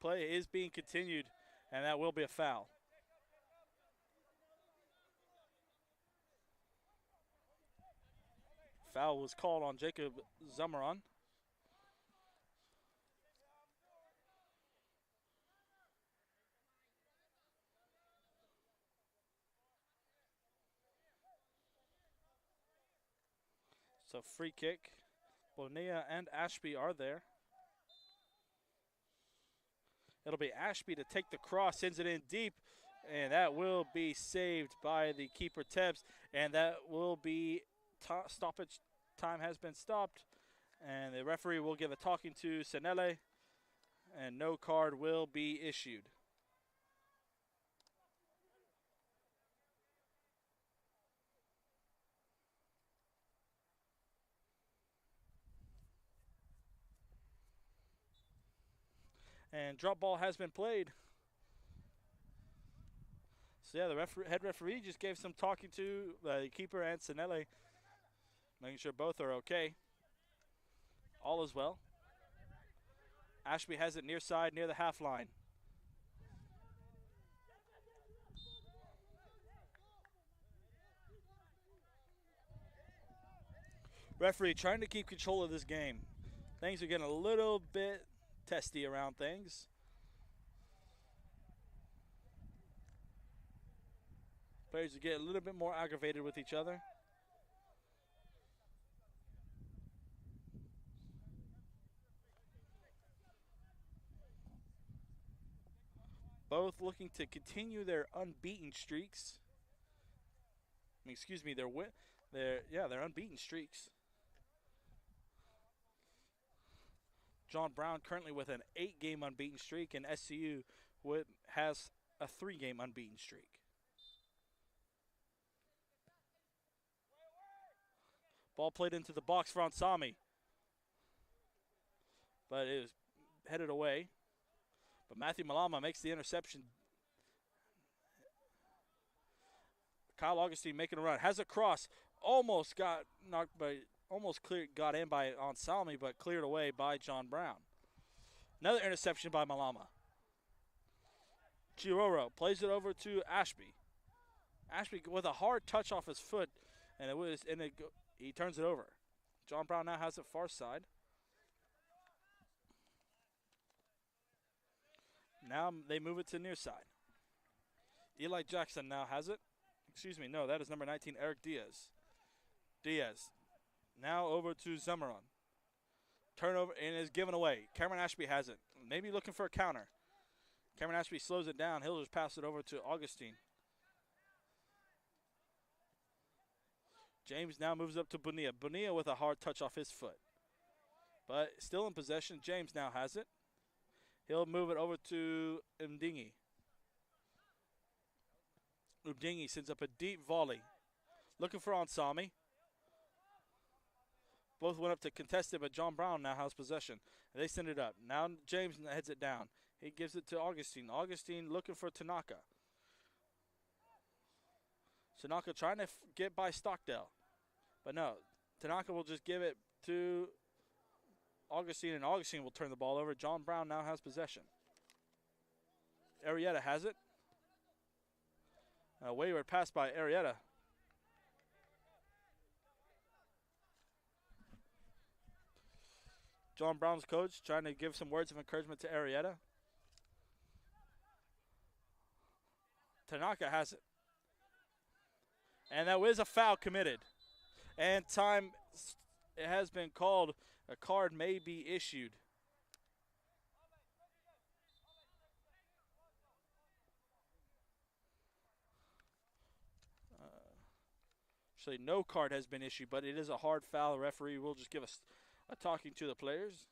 Play is being continued, and that will be a foul. Foul was called on Jacob Zamaron. So free kick. Bonilla and Ashby are there. It'll be Ashby to take the cross, sends it in deep, and that will be saved by the keeper Tebbs, and that will be stoppage. Time has been stopped, and the referee will give a talking to Senele, and no card will be issued. And drop ball has been played. So yeah, the head referee just gave some talking to the keeper and Senele, making sure both are okay. All is well. Ashby has it near side, near the half line. Referee trying to keep control of this game. Things are getting a little bit testy around things. Players get a little bit more aggravated with each other. Both looking to continue their unbeaten streaks. I mean, excuse me, their unbeaten streaks. John Brown currently with an 8-game unbeaten streak, and SCU has a 3-game unbeaten streak. Ball played into the box for Ansami, but it was headed away. But Matthew Malama makes the interception. Kyle Augustine making a run, has a cross, almost got knocked by, got in by Ansami, but cleared away by John Brown. Another interception by Malama. Chiroro plays it over to Ashby. Ashby with a hard touch off his foot, and he turns it over. John Brown now has it far side. Now they move it to near side. Eli Jackson now has it. Excuse me, no, that is number 19, Eric Diaz. Diaz now over to Zamaron. Turnover and is given away. Cameron Ashby has it. Maybe looking for a counter. Cameron Ashby slows it down. He'll just pass it over to Augustine. James now moves up to Bonilla. Bonilla with a hard touch off his foot. But still in possession. James now has it. He'll move it over to Mdingi. Mdingi sends up a deep volley. Looking for Ansami. Both went up to contest it, but John Brown now has possession. They send it up. Now James heads it down. He gives it to Augustine. Augustine looking for Tanaka. Tanaka trying to get by Stockdale. But no, Tanaka will just give it to Augustine, and Augustine will turn the ball over. John Brown now has possession. Arrieta has it. A wayward pass by Arrieta. John Brown's coach trying to give some words of encouragement to Arrieta. Tanaka has it. And that was a foul committed. And time it has been called. A card may be issued. Actually, no card has been issued, but it is a hard foul. The referee will just give us a talking to the players.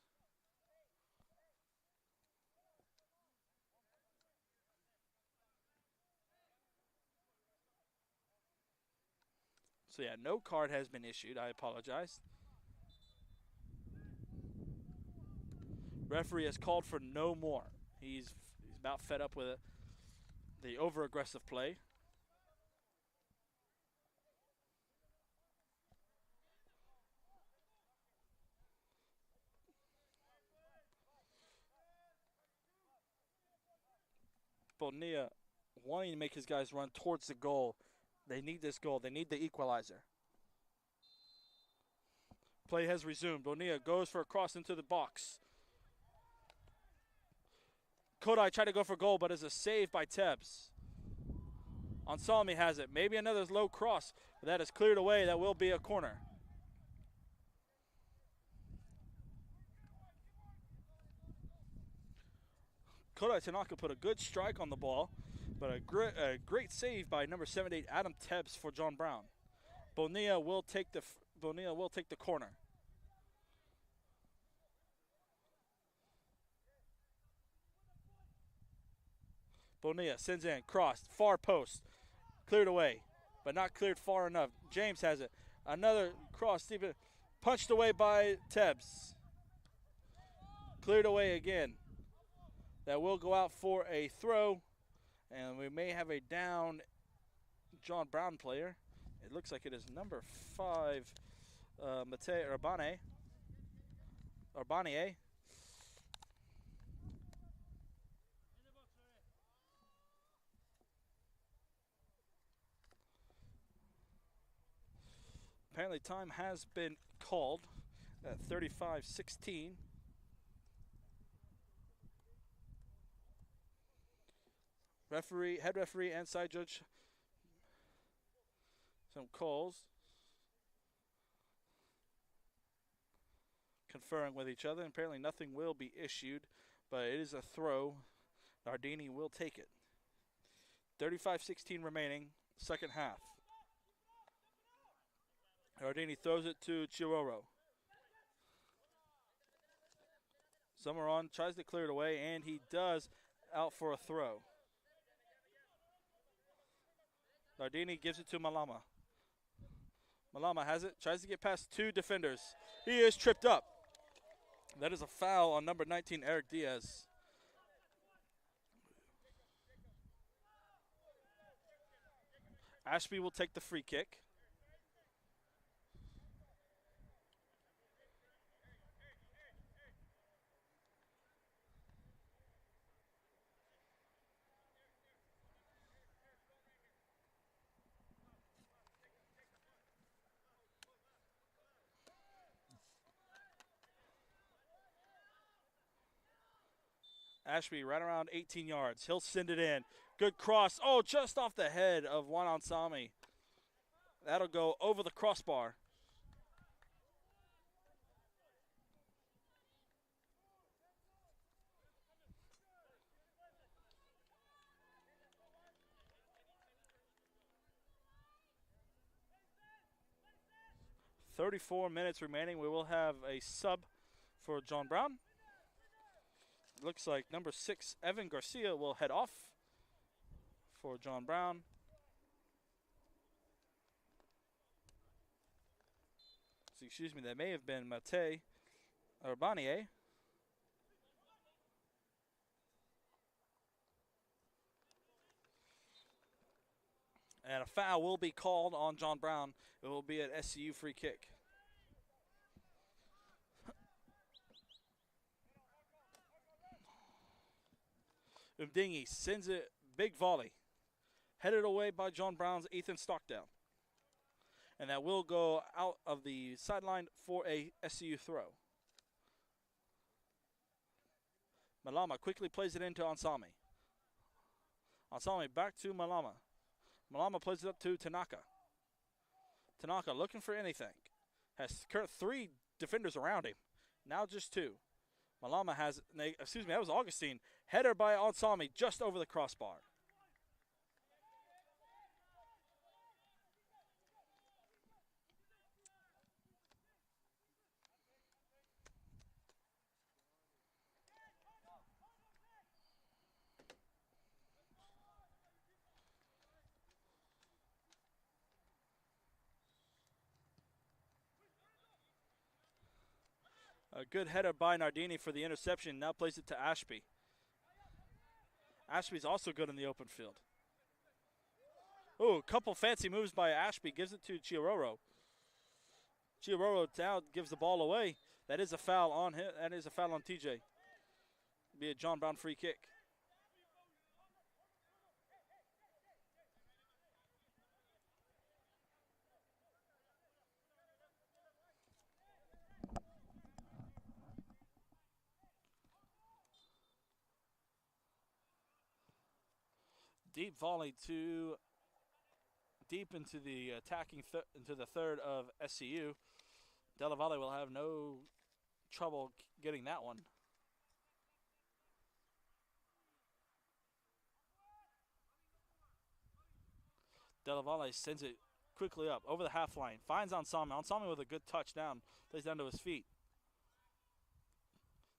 So yeah, no card has been issued. I apologize. Referee has called for no more. He's about fed up with it. The over-aggressive play. Bonilla wanting to make his guys run towards the goal. They need this goal. They need the equalizer. Play has resumed. Bonilla goes for a cross into the box. Kodai tried to go for goal, but is a save by Tebbs. Ansami has it. Maybe another low cross, but that is cleared away. That will be a corner. Kodai Tanaka put a good strike on the ball, but a great save by number 78 Adam Tebbs for John Brown. Bonilla will take the corner. Bonilla sends in, crossed, far post, cleared away, but not cleared far enough. James has it. Another cross, punched away by Tebbs. Cleared away again. That will go out for a throw, and we may have a down John Brown player. It looks like it is number 5, Matei Urbane. Apparently time has been called at 35-16. Head referee, and side judge, some calls, conferring with each other. Apparently nothing will be issued, but it is a throw. Nardini will take it. 35-16 remaining, second half. Nardini throws it to Chiroro. Summeron tries to clear it away, and he does, out for a throw. Nardini gives it to Malama. Malama has it, tries to get past two defenders. He is tripped up. That is a foul on number 19, Eric Diaz. Ashby will take the free kick. Ashby right around 18 yards. He'll send it in. Good cross. Oh, just off the head of Juan Ansami. That'll go over the crossbar. .34 minutes remaining. We will have a sub for John Brown. Looks like number 6, Evan Garcia, will head off for John Brown. So, excuse me, that may have been Mate Urbanier. And a foul will be called on John Brown. It will be an SCU free kick. Umdingi sends it, big volley. Headed away by John Brown's Ethan Stockdale. And that will go out of the sideline for a SCU throw. Malama quickly plays it into Ansami. Ansami back to Malama. Malama plays it up to Tanaka. Tanaka looking for anything. Has 3 defenders around him. Now just 2. Malama has, excuse me, that was Augustine. Header by Ansami just over the crossbar. A good header by Nardini for the interception. Now plays it to Ashby. Ashby's also good in the open field. Oh, a couple fancy moves by Ashby. Gives it to Chiaroro. Chiaroro now gives the ball away. That is a foul on him. That is a foul on TJ. Be a John Brown free kick. Deep volley to deep into the attacking into the third of SCU. Della Valle will have no trouble getting that one. Della Valle sends it quickly up over the half line. Finds Ansami. Ansami with a good touchdown. Plays down to his feet.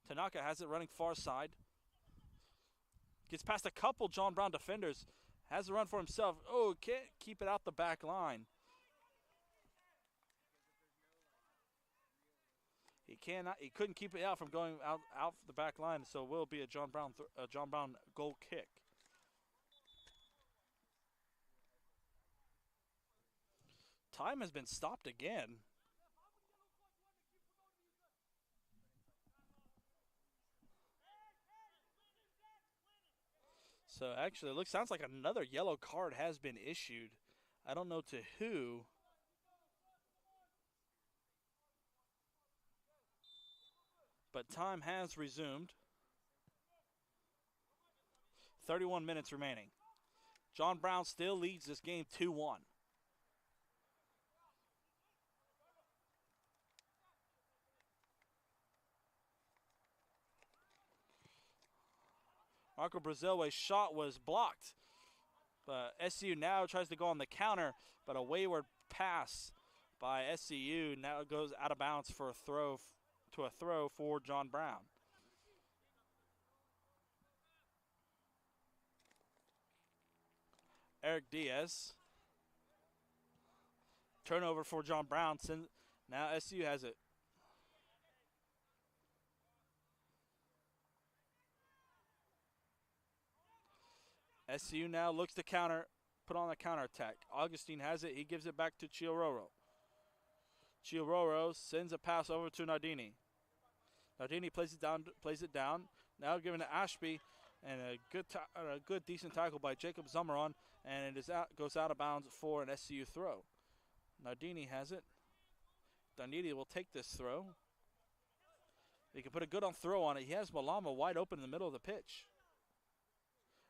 Tanaka has it running far side. Gets past a couple John Brown defenders. Has a run for himself. Oh, can't keep it out the back line. He couldn't keep it out from going out the back line, so it will be a John Brown goal kick. Time has been stopped again. So actually, sounds like another yellow card has been issued. I don't know to who. But time has resumed. 31 minutes remaining. John Brown still leads this game 2-1. Marco Brazil's shot was blocked. But SCU now tries to go on the counter, but a wayward pass by SCU now goes out of bounds for a throw for John Brown. Eric Diaz. Turnover for John Brown. Now SCU has it. SCU now looks to put on a counterattack. Augustine has it. He gives it back to Chiororo. Chiororo sends a pass over to Nardini. Nardini plays it down. Now giving to Ashby, and a good decent tackle by Jacob Zummeron, and it goes out of bounds for an SCU throw. Nardini has it. Nardini will take this throw. He can put a good on throw on it. He has Malama wide open in the middle of the pitch.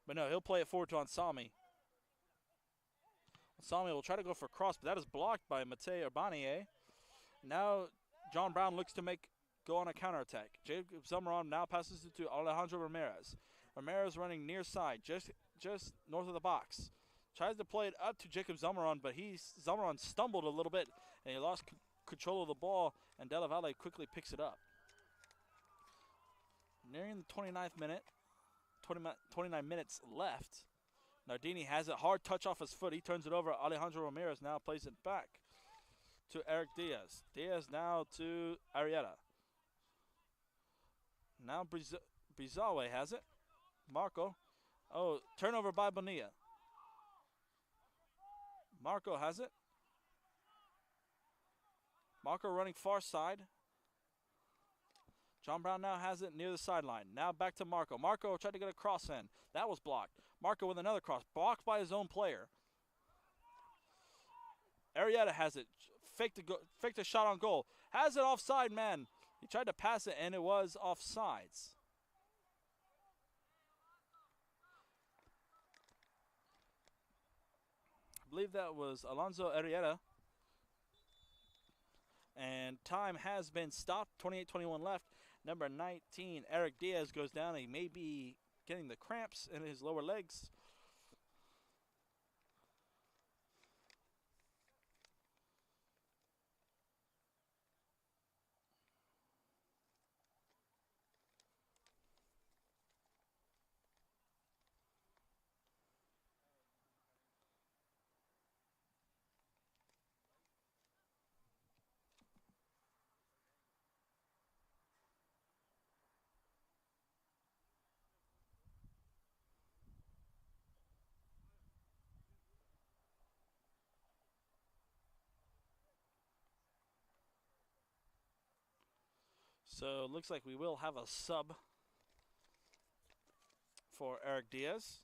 But no, he'll play it forward to Ansami. Ansami will try to go for a cross, but that is blocked by Matei Urbanier. Now John Brown looks to go on a counterattack. Jacob Zummeron now passes it to Alejandro Ramirez. Ramirez running near side, just north of the box. Tries to play it up to Jacob Zummeron, but Zummeron stumbled a little bit, and he lost control of the ball, and Della Valle quickly picks it up. Nearing the 29th minute, 29 minutes left. Nardini has it. Hard touch off his foot. He turns it over. Alejandro Ramirez now plays it back to Eric Diaz. Diaz now to Arrieta. Now Brizawe has it. Marco. Oh, turnover by Bonilla. Marco has it. Marco running far side. John Brown now has it near the sideline. Now back to Marco. Marco tried to get a cross in. That was blocked. Marco with another cross. Blocked by his own player. Arrieta has it. Faked a shot on goal. Has it offside, man. He tried to pass it, and it was offsides. I believe that was Alonso Arrieta. And time has been stopped. 28-21 left. Number 19, Eric Diaz, goes down. He may be getting the cramps in his lower legs. So it looks like we will have a sub for Eric Diaz.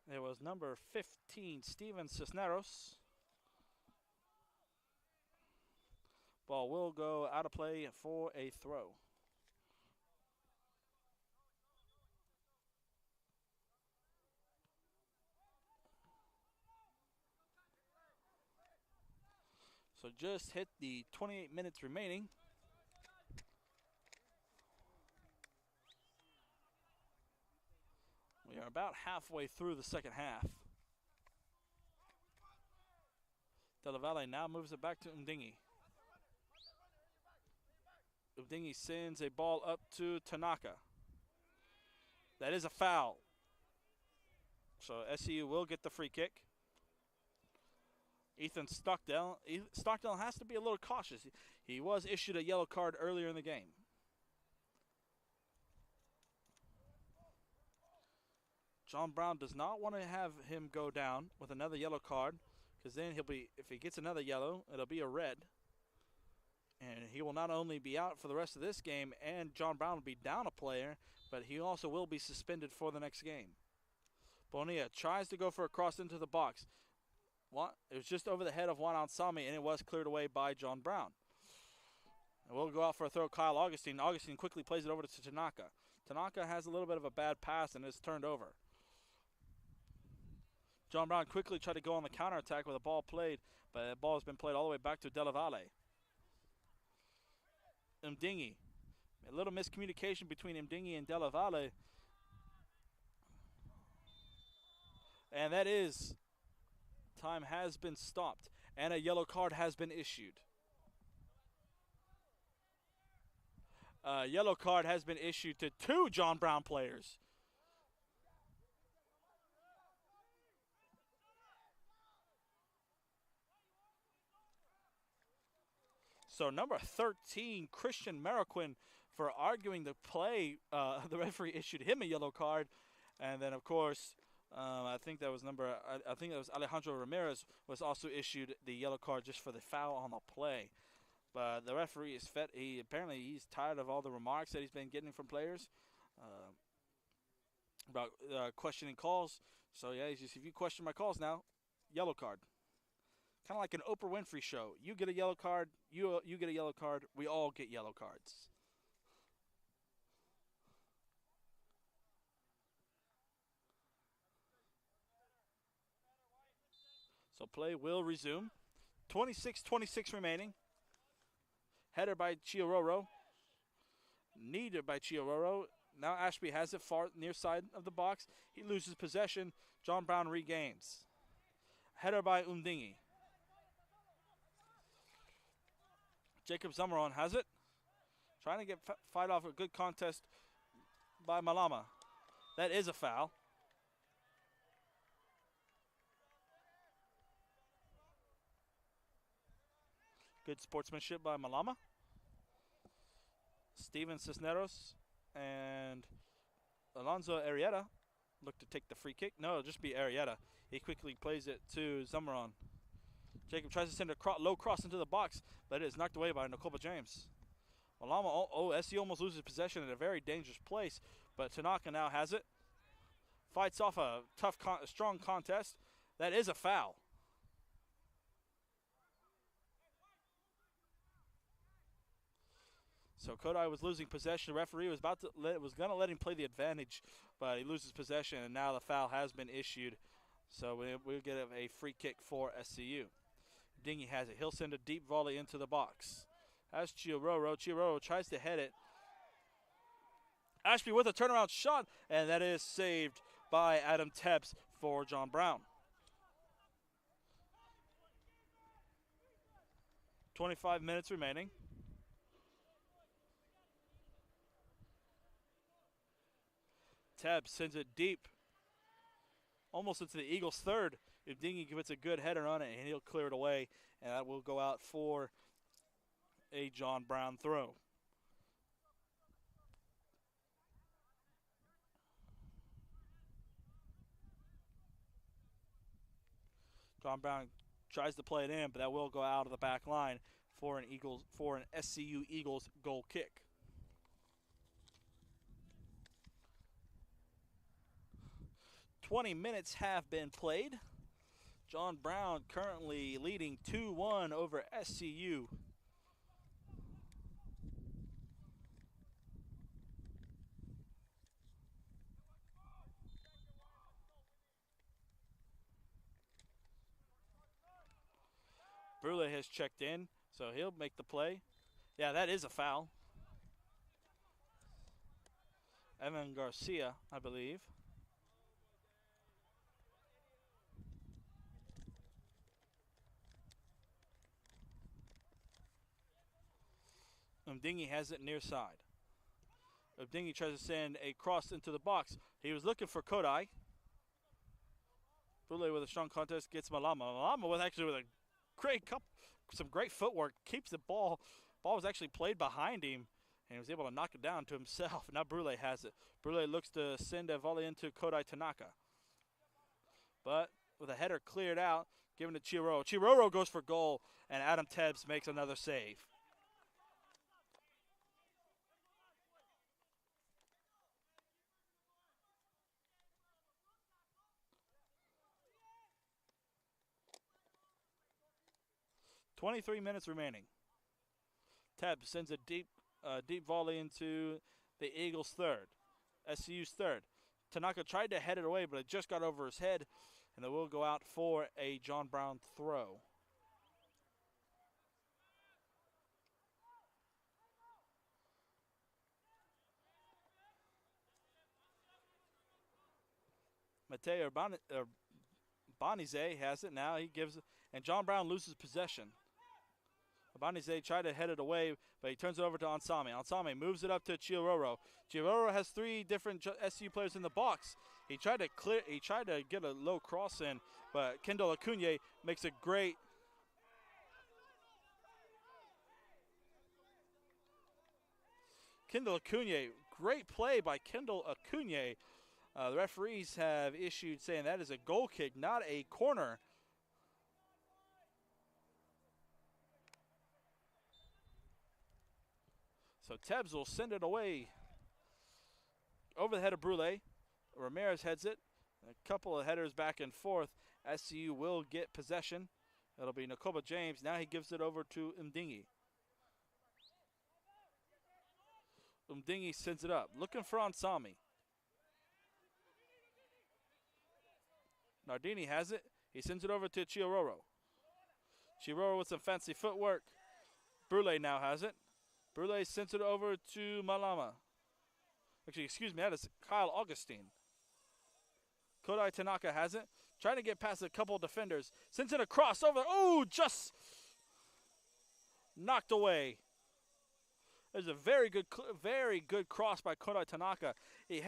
There was number 15, Steven Cisneros. Ball will go out of play for a throw. So just hit the 28 minutes remaining. We are about halfway through the second half. Della Valle now moves it back to Ndingi. Ndingi sends a ball up to Tanaka. That is a foul. So SCU will get the free kick. Ethan Stockdale has to be a little cautious. He was issued a yellow card earlier in the game. John Brown does not want to have him go down with another yellow card, because then if he gets another yellow, it'll be a red. And he will not only be out for the rest of this game, and John Brown will be down a player, but he also will be suspended for the next game. Bonilla tries to go for a cross into the box. It was just over the head of Juan Ansami, and it was cleared away by John Brown. And we'll go out for a throw. Kyle Augustine. Augustine quickly plays it over to Tanaka. Tanaka has a little bit of a bad pass and is turned over. John Brown quickly tried to go on the counterattack with a ball played, but the ball has been played all the way back to Della Valle. Mdingi. A little miscommunication between Mdingi and Della Valle. And that is, time has been stopped, and a yellow card has been issued. A yellow card has been issued to 2 John Brown players. So number 13, Christian Mariquin, for arguing the play. The referee issued him a yellow card. And then, of course, I think that was Alejandro Ramirez was also issued the yellow card just for the foul on the play. But the referee is apparently he's tired of all the remarks that he's been getting from players about questioning calls. So yeah, he's just, if you question my calls now, yellow card. Kind of like an Oprah Winfrey show. You get a yellow card, you get a yellow card, we all get yellow cards. So play will resume. 26-26 remaining. Header by Chiororo. Needed by Chiororo. Now Ashby has it far near side of the box. He loses possession. John Brown regains. Header by Umdingi. Jacob Zamaron has it. Trying to fight off a good contest by Malama. That is a foul. Good sportsmanship by Malama. Steven Cisneros and Alonso Arrieta look to take the free kick. No, it'll just be Arrieta. He quickly plays it to Zamaron. Jacob tries to send a low cross into the box, but it is knocked away by Nakoba James. Malama, SC almost loses possession in a very dangerous place, but Tanaka now has it. Fights off a strong contest. That is a foul. So Kodai was losing possession. The referee was going to let him play the advantage, but he loses possession, and now the foul has been issued. So we'll get a free kick for SCU. Dingy has it. He'll send a deep volley into the box. Has Chiororo. Chiororo tries to head it. Ashby with a turnaround shot, and that is saved by Adam Tebbs for John Brown. 25 minutes remaining. Tebbs sends it deep, almost into the Eagles' third. If Dingy gets a good header on it, and he'll clear it away, and that will go out for a John Brown throw. John Brown tries to play it in, but that will go out of the back line for an SCU Eagles goal kick. "20 minutes have been played. John Brown currently leading 2-1 over SCU. Brule has checked in, so he'll make the play. Yeah, that is a foul. Evan Garcia, I believe. Umdingi has it near side. Umdingi tries to send a cross into the box. He was looking for Kodai. Brule with a strong contest gets Malama. Malama with a some great footwork, keeps the ball. Ball was actually played behind him, and he was able to knock it down to himself. Now Brule has it. Brule looks to send a volley into Kodai Tanaka. But with a header cleared out, given to Chiroro. Chiroro goes for goal, and Adam Tebbs makes another save. 23 minutes remaining. Teb sends a deep volley into the Eagles' third. SCU's third. Tanaka tried to head it away, but it just got over his head, and they will go out for a John Brown throw. Mateo Bonize has it now. He gives it, and John Brown loses possession. Bonize tried to head it away, but he turns it over to Ansame. Ansame moves it up to Chiororo. Chiororo has 3 different SU players in the box. He tried to get a low cross in, but Kendall Acuna makes a great great play by Kendall Acuna. The referees have issued saying that is a goal kick, not a corner. So Tebs will send it away over the head of Brule. Ramirez heads it. A couple of headers back and forth. SCU will get possession. It'll be Nakoba James. Now he gives it over to Umdingi. Umdingi sends it up, looking for Ansami. Nardini has it. He sends it over to Chiororo. Chiororo with some fancy footwork. Brule now has it. Brule sends it over to Malama. Actually, excuse me, that is Kyle Augustine. Kodai Tanaka has it. Trying to get past a couple of defenders. Sends it across over. Oh, just knocked away. There's a very good cross by Kodai Tanaka. He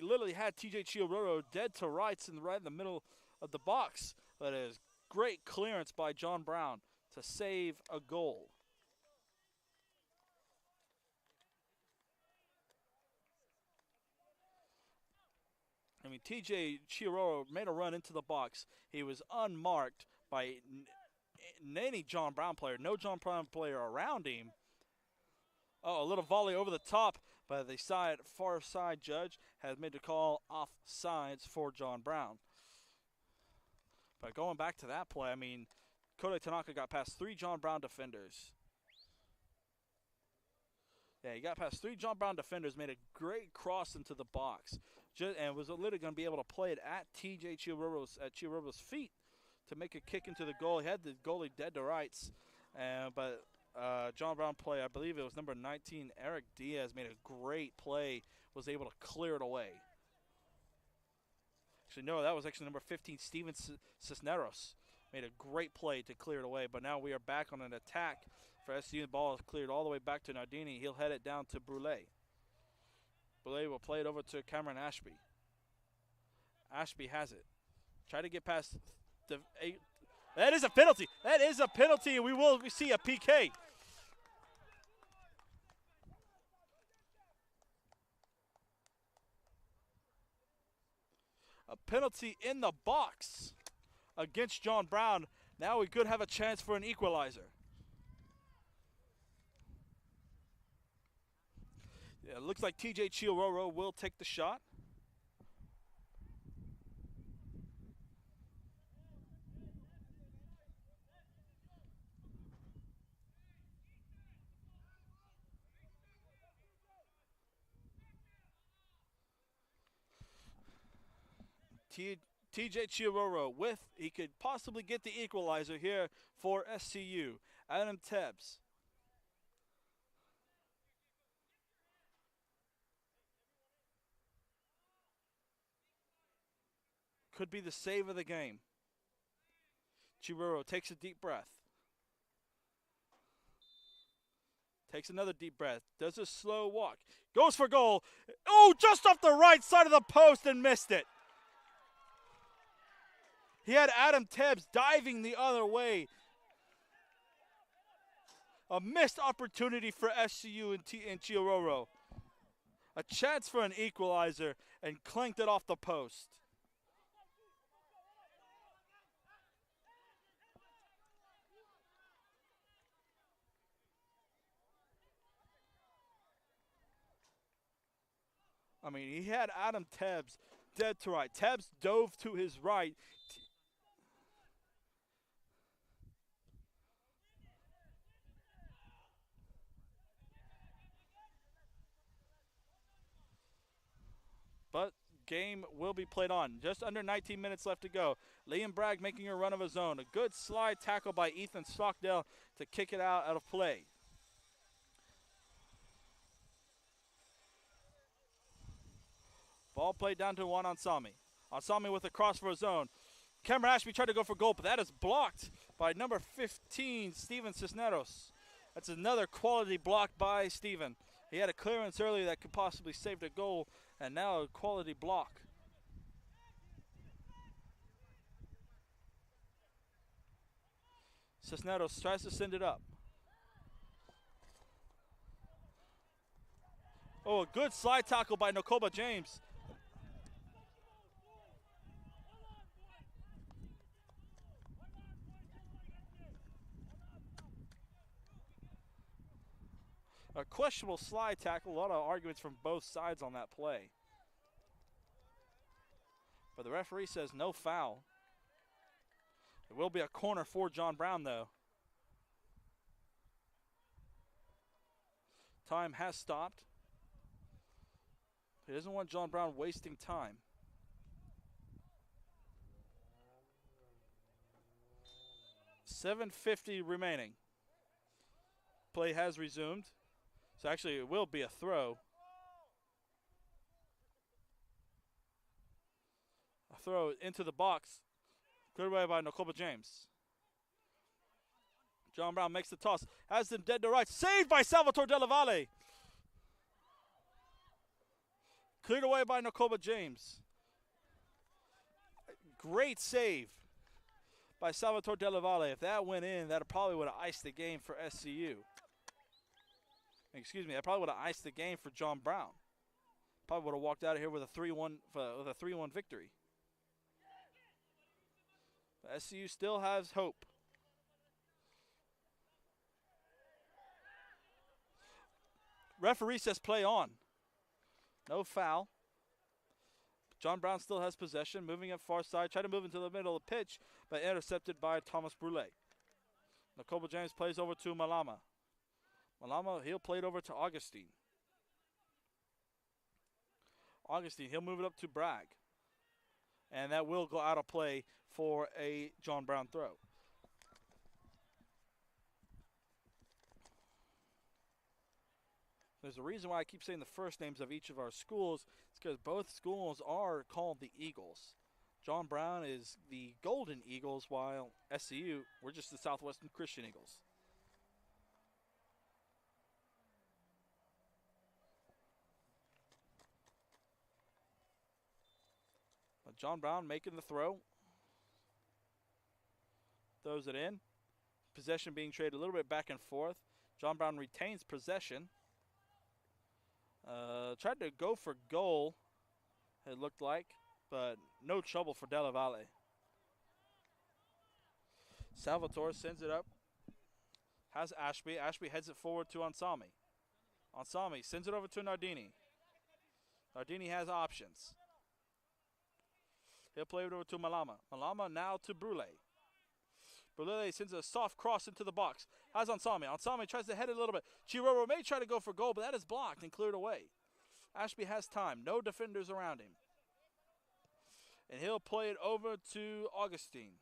literally had TJ Chiororo dead to rights and right in the middle of the box. But it is great clearance by John Brown to save a goal. I mean, TJ Chiororo made a run into the box. He was unmarked by any John Brown player. No John Brown player around him. Oh, a little volley over the top, but the far side judge has made the call offsides for John Brown. But going back to that play, I mean, Kodai Tanaka got past 3 John Brown defenders. Yeah, he got past 3 John Brown defenders, made a great cross into the box, and was literally going to be able to play it at TJ Chiororo's feet to make a kick into the goal. He had the goalie dead to rights, but John Brown play, I believe it was number 19, Eric Diaz, made a great play, was able to clear it away. Actually, no, that was actually number 15, Steven Cisneros. Made a great play to clear it away, but now we are back on an attack for SCU. The ball is cleared all the way back to Nardini. He'll head it down to Brule. Brule will play it over to Cameron Ashby. Ashby has it. Try to get past the 8. That is a penalty. That is a penalty, and we will see a PK. A penalty in the box against John Brown. Now we could have a chance for an equalizer. Yeah, it looks like TJ Chiororo will take the shot. TJ Chiororo he could possibly get the equalizer here for SCU. Adam Tebs. Could be the save of the game. Chiororo takes a deep breath. Takes another deep breath. Does a slow walk. Goes for goal. Oh, just off the right side of the post and missed it. He had Adam Tebs diving the other way. A missed opportunity for SCU and Chiororo. A chance for an equalizer and clanked it off the post. I mean, he had Adam Tebs dead to right. Tebs dove to his right. but game will be played on. Just under 19 minutes left to go. Liam Bragg making a run of his own. A good slide tackle by Ethan Stockdale to kick it out of play. Ball played down to one Ansami. Ansami with a cross for his own. Cameron Ashby tried to go for goal, but that is blocked by number 15, Steven Cisneros. That's another quality block by Steven. He had a clearance earlier that could possibly save the goal, and now a quality block. Cisneros tries to send it up. Oh, a good slide tackle by Nakoba James. A questionable slide tackle. A lot of arguments from both sides on that play. But the referee says no foul. It will be a corner for John Brown, though. Time has stopped. He doesn't want John Brown wasting time. .750 remaining. Play has resumed. So actually it will be a throw. A throw into the box. Cleared away by Nakoba James. John Brown makes the toss. Has them dead to right. Saved by Salvatore Della Valle. Cleared away by Nakoba James. Great save by Salvatore Della Valle. If that went in, that probably would have iced the game for SCU. Excuse me, that probably would have iced the game for John Brown. Probably would have walked out of here with a 3-1 victory. But SCU still has hope. Referee says play on. No foul. John Brown still has possession, moving up far side, trying to move into the middle of the pitch, but intercepted by Thomas Brule. Nakoba James plays over to Malama. Malama, he'll play it over to Augustine. Augustine, he'll move it up to Bragg. And that will go out of play for a John Brown throw. There's a reason why I keep saying the first names of each of our schools. It's because both schools are called the Eagles. John Brown is the Golden Eagles, while SCU, we're just the Southwestern Christian Eagles. But John Brown making the throw. Throws it in. Possession being traded a little bit back and forth. John Brown retains possession. Tried to go for goal, it looked like, but no trouble for Della Valle. Salvatore sends it up. Has Ashby. Ashby heads it forward to Ansami. Ansami sends it over to Nardini. Nardini has options. He'll play it over to Malama. Malama now to Brule. Brule sends a soft cross into the box. Has Ansami. Ansami tries to head it a little bit. Chiroro may try to go for goal, but that is blocked and cleared away. Ashby has time. No defenders around him. And he'll play it over to Augustine.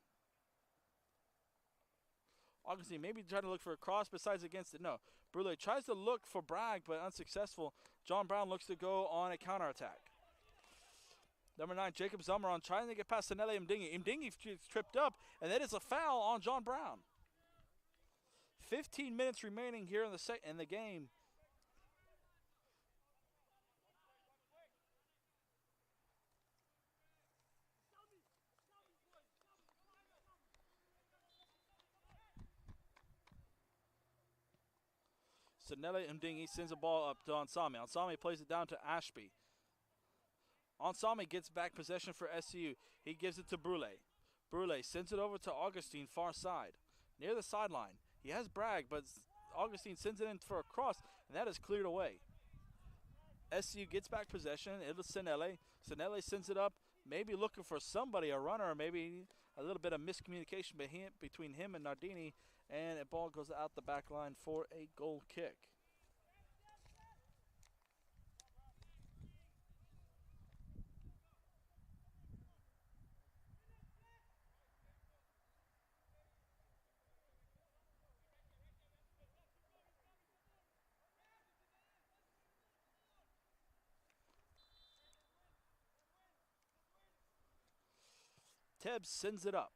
Augustine maybe trying to look for a cross, besides against it. No. Brule tries to look for Bragg, but unsuccessful. John Brown looks to go on a counterattack. Number 9, Jacob Zamaron trying to get past Sanele Mdingi. Mdingi tripped up, and that is a foul on John Brown. 15 minutes remaining here in the game. Sanele Mdingi sends a ball up to Ansami. Ansami plays it down to Ashby. Ansami gets back possession for SCU. He gives it to Brule. Brule sends it over to Augustine, far side, near the sideline. He has Bragg, but Augustine sends it in for a cross, and that is cleared away. SCU gets back possession. It was Sanele. Sanele sends it up, maybe looking for somebody, a runner, or maybe a little bit of miscommunication between him and Nardini, and a ball goes out the back line for a goal kick. Tibbs sends it up.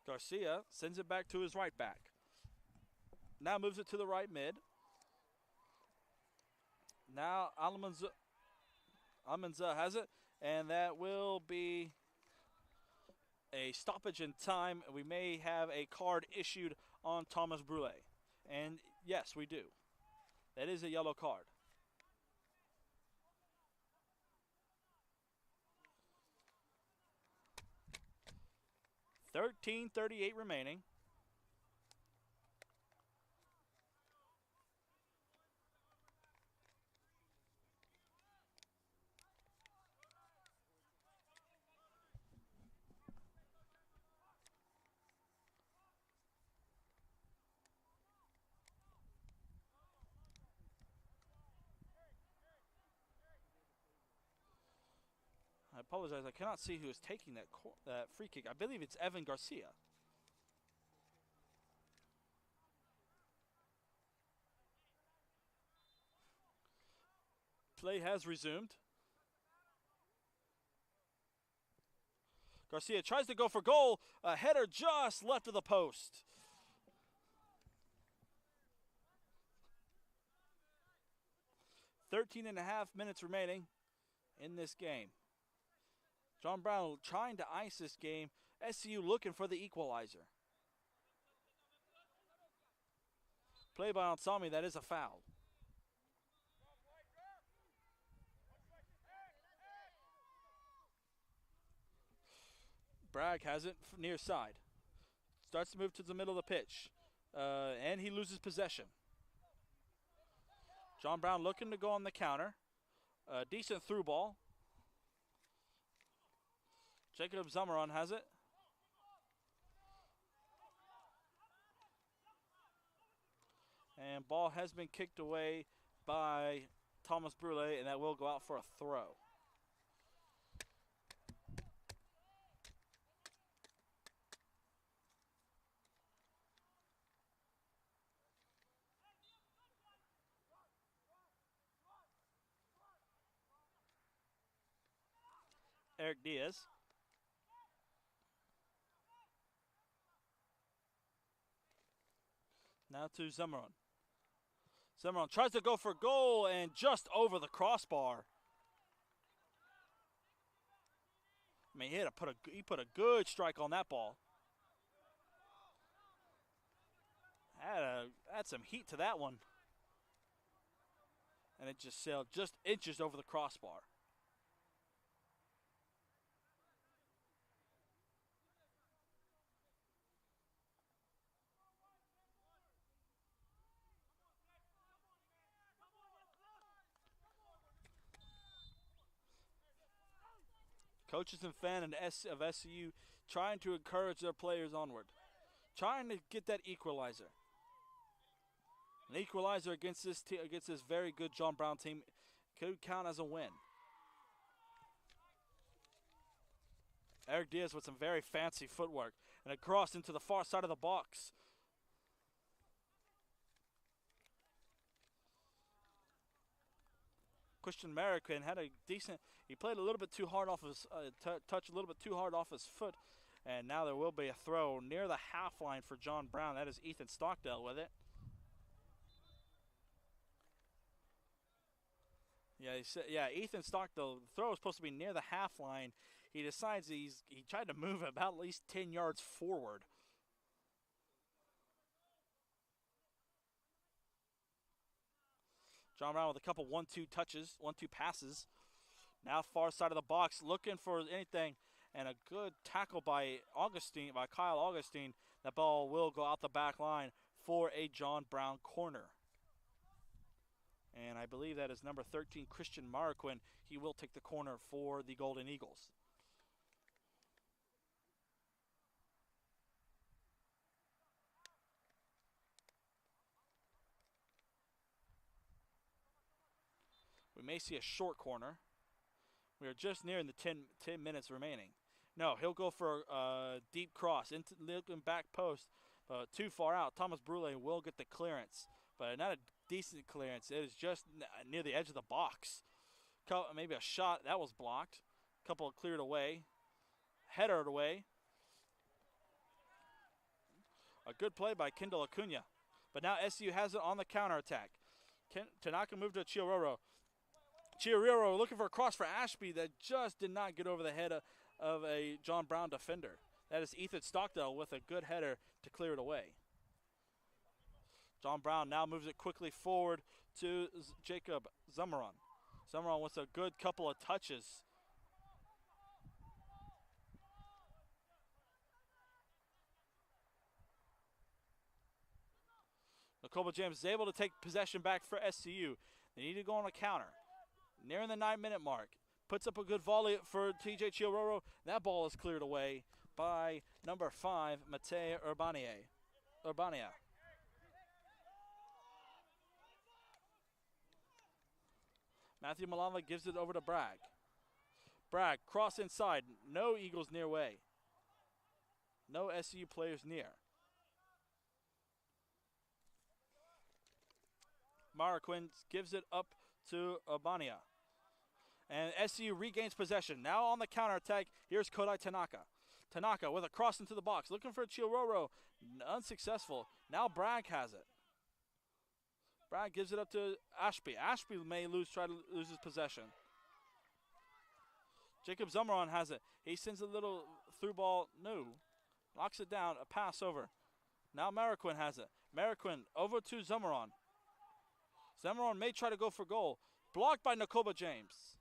Garcia sends it back to his right back. Now moves it to the right mid. Now Almanza has it, and that will be a stoppage in time. We may have a card issued on Thomas Brule. And yes, we do. That is a yellow card. 13:38 remaining. I apologize. I cannot see who is taking that free kick. I believe it's Evan Garcia. Play has resumed. Garcia tries to go for goal. A header just left of the post. .5 minutes remaining in this game. John Brown trying to ice this game. SCU looking for the equalizer. Play by Ansami, that is a foul. Bragg has it near side. Starts to move to the middle of the pitch. And he loses possession. John Brown looking to go on the counter. Decent through ball. Jacob Zamaron has it. And ball has been kicked away by Thomas Brule, and that will go out for a throw. Eric Diaz. Now to Zamaron. Zamaron tries to go for goal and just over the crossbar. I mean, he put a good strike on that ball. Had some heat to that one. And it just sailed just inches over the crossbar. Coaches and fans of SCU trying to encourage their players onward. Trying to get that equalizer. An equalizer against this very good John Brown team could count as a win. Eric Diaz with some very fancy footwork and a cross into the far side of the box. Christian American had a decent. He played a little bit too hard off his touch, a little bit too hard off his foot, and now there will be a throw near the half line for John Brown. That is Ethan Stockdale with it. Yeah, Ethan Stockdale. The throw was supposed to be near the half line. He decides he tried to move about at least 10 yards forward. John Brown with a couple 1-2 touches, 1-2 passes. Now far side of the box, looking for anything, and a good tackle by Kyle Augustine. That ball will go out the back line for a John Brown corner. And I believe that is number 13, Christian Marquin. He will take the corner for the Golden Eagles. We may see a short corner. We are just nearing the 10 minutes remaining. No, he'll go for a deep cross into the back post, but too far out. Thomas Brule will get the clearance, but not a decent clearance. It is just near the edge of the box. Maybe a shot. That was blocked. Couple cleared away. Header away. A good play by Kendall Acuna. But now SU has it on the counterattack. Tanaka moved to Chiaroro. Chiaroro looking for a cross for Ashby that just did not get over the head of a John Brown defender. That is Ethan Stockdale with a good header to clear it away. John Brown now moves it quickly forward to Jacob Zamaron. Zamaron with a good couple of touches. Nakoba James is able to take possession back for SCU. They need to go on a counter. Nearing the 9-minute mark. Puts up a good volley for TJ Chiaroro. That ball is cleared away by number 5, Matei Urbania. Matthew Malama gives it over to Bragg. Bragg, cross inside. No Eagles near way. No SCU players near. Maraquin gives it up to Urbania. And SCU regains possession. Now on the counterattack, here's Kodai Tanaka. Tanaka with a cross into the box. Looking for Chiaroro. Unsuccessful. Now Bragg has it. Bragg gives it up to Ashby. Ashby may try to lose his possession. Jacob Zamaron has it. He sends a little through ball. No. Knocks it down. A pass over. Now Maraquin has it. Maraquin over to Zamaron. Zamaron may try to go for goal. Blocked by Nakoba James.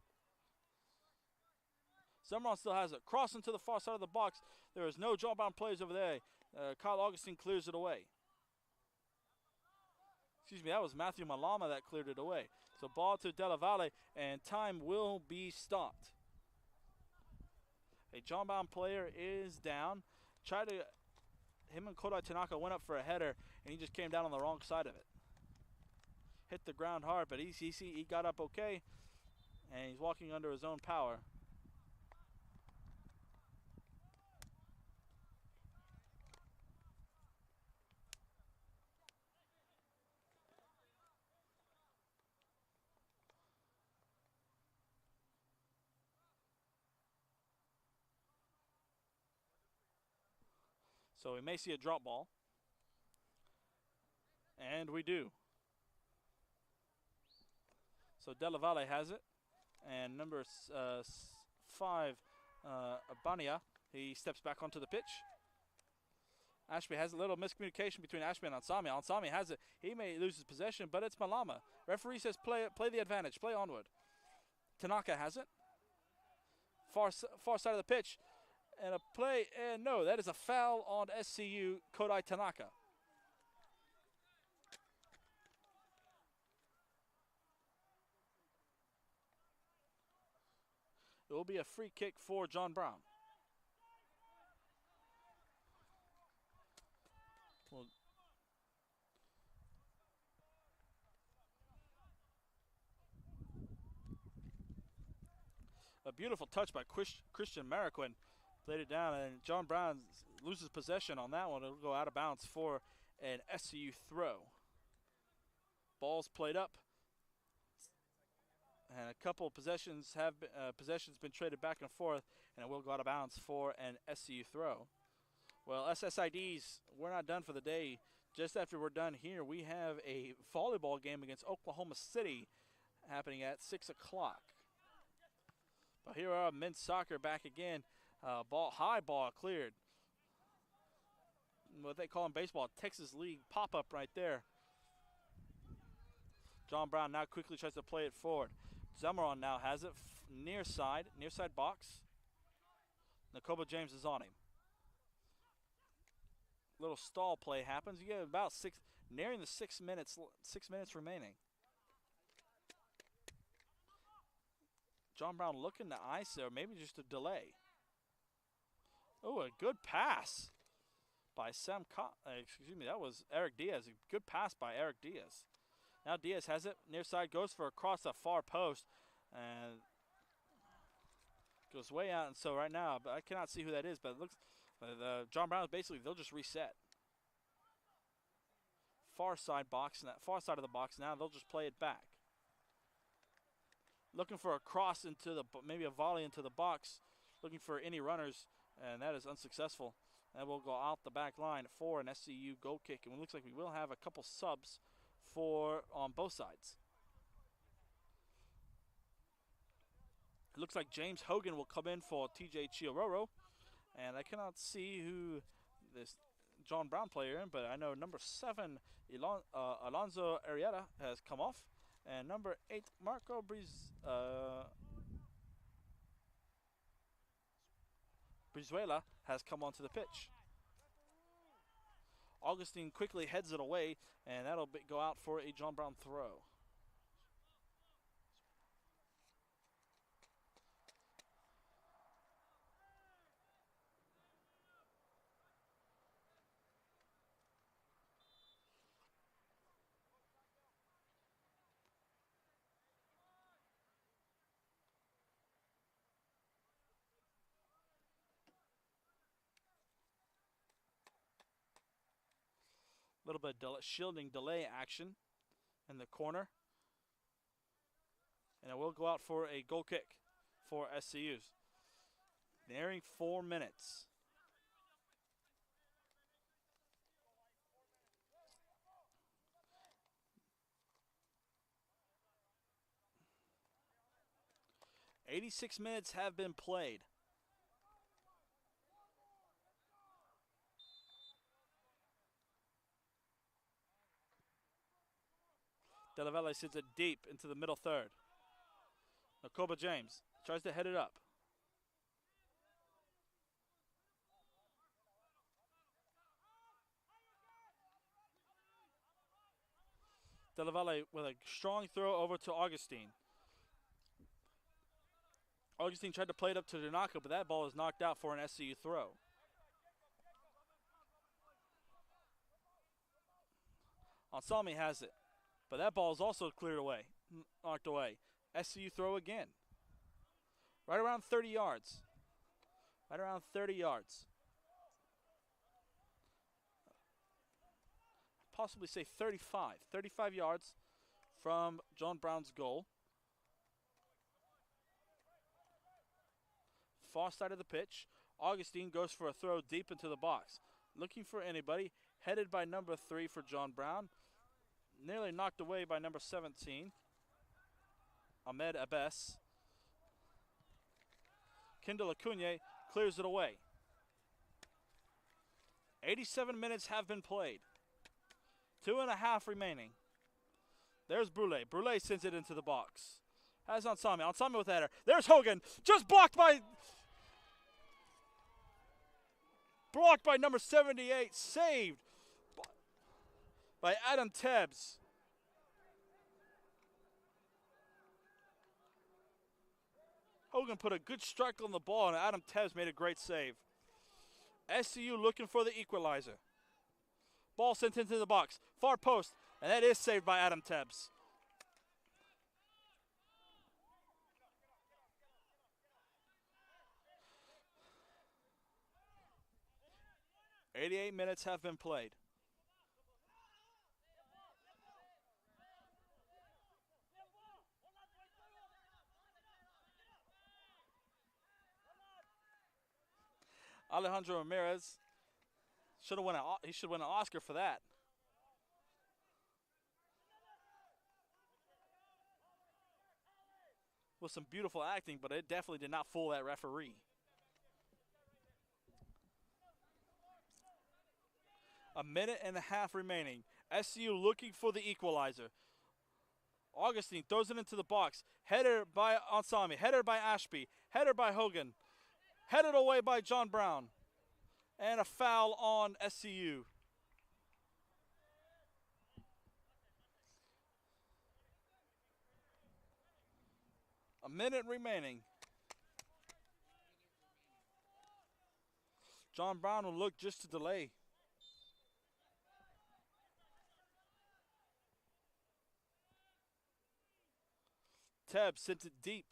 Zamaron still has it. Cross into the far side of the box. There is no jawbound plays over there. Kyle Augustine clears it away. Excuse me, that was Matthew Malama that cleared it away. So ball to Della Valle, and time will be stopped. A jawbound player is down. Him and Kodai Tanaka went up for a header, and he just came down on the wrong side of it. Hit the ground hard, but he got up okay, and he's walking under his own power. So we may see a drop ball. And we do. So Della Valle has it. And number 5, Abania, he steps back onto the pitch. Ashby has a little miscommunication between Ashby and Ansami. Ansami has it. He may lose his possession, but it's Malama. Referee says play the advantage. Play onward. Tanaka has it. Far side of the pitch. And a play, and no, that is a foul on SCU Kodai Tanaka. It will be a free kick for John Brown. Well, a beautiful touch by Christian Maraquin. Played it down, and John Brown loses possession on that one. It'll go out of bounds for an SCU throw. Ball's played up, and a couple of possessions been traded back and forth, and it will go out of bounds for an SCU throw. Well, SSIDs, we're not done for the day. Just after we're done here, we have a volleyball game against Oklahoma City happening at 6 o'clock. But here are men's soccer back again. High ball cleared. What they call in baseball, Texas League pop-up right there. John Brown now quickly tries to play it forward. Zamaron now has it near side box. Nakoba James is on him. Little stall play happens. You get about nearing the 6 minutes remaining. John Brown looking to ice there, maybe just a delay. Oh, a good pass by that was Eric Diaz. A good pass by Eric Diaz. Now Diaz has it. Near side goes for across the far post and goes way out. And so right now, but I cannot see who that is, but it looks John Brown is basically, they'll just reset. Far side of the box now, they'll just play it back. looking for a cross into maybe a volley into the box, looking for any runners, and that is unsuccessful. That will go out the back line for an SCU goal kick, and it looks like we will have a couple subs for on both sides. It looks like James Hogan will come in for TJ Chiororo, and I cannot see who this John Brown player in, but I know number 7 Alonso Arrieta has come off, and number 8 Marco Brizuela has come onto the pitch. Augustine quickly heads it away, and that'll go out for a John Brown throw. A little bit of shielding delay action in the corner. And it will go out for a goal kick for SCUs. Nearing 4 minutes. "86 minutes have been played. Della Valle sends it deep into the middle third. Nakoba James tries to head it up. Della Valle with a strong throw over to Augustine. Augustine tried to play it up to Donaka, but that ball is knocked out for an SCU throw. Ansami has it, but that ball is also cleared away, knocked away. SCU throw again. Right around 30 yards. Right around 30 yards. Possibly say 35. 35 yards from John Brown's goal. Far side of the pitch. Augustine goes for a throw deep into the box. Looking for anybody. Headed by number 3 for John Brown. Nearly knocked away by number 17. Ahmed Abbas. Kendall Acuna clears it away. 87 minutes have been played. 2.5 remaining. There's Brule. Brule sends it into the box. Has Ansami. Ansami with the header. There's Hogan. Just blocked by number 78. Saved by Adam Tebbs. Hogan put a good strike on the ball, and Adam Tebbs made a great save. SCU looking for the equalizer. Ball sent into the box. Far post, and that is saved by Adam Tebbs. "88 minutes have been played. Alejandro Ramirez should win an Oscar for that. With some beautiful acting, but it definitely did not fool that referee. A minute and a half remaining. SCU looking for the equalizer. Augustine throws it into the box. Header by Ansami. Header by Ashby. Header by Hogan. Headed away by John Brown. And a foul on SCU. A minute remaining. John Brown will look just to delay. Tebb sent it deep.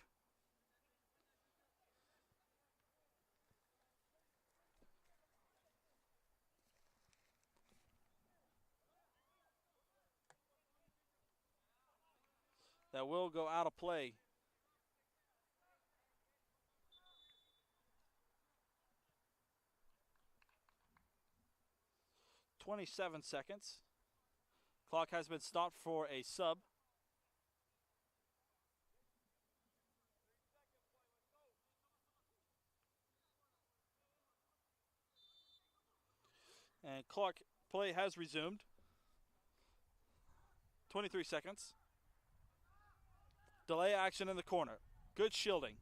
That will go out of play. 27 seconds. Clock has been stopped for a sub. And clock play has resumed. 23 seconds. Delay action in the corner. Good shielding.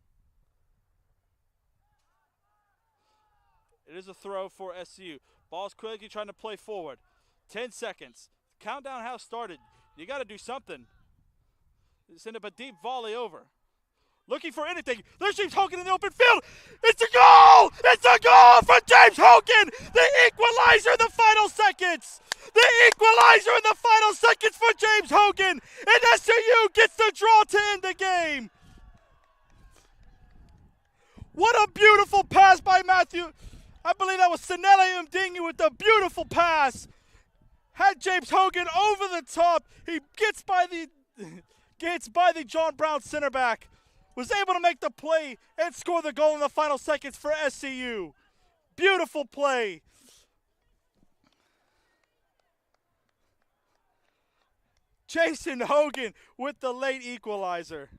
It is a throw for SCU. Ball's quickly trying to play forward. 10 seconds. Countdown has started. You got to do something. Send up a deep volley over. Looking for anything. There's James Hogan in the open field. It's a goal! It's a goal for James Hogan! The equalizer in the final seconds! The equalizer in the final seconds for James Hogan! And SCU gets the draw to end the game! What a beautiful pass by Matthew. I believe that was Sinele Umdingi with the beautiful pass. Had James Hogan over the top. He gets by the John Brown center back. Was able to make the play and score the goal in the final seconds for SCU. Beautiful play. Jason Hogan with the late equalizer.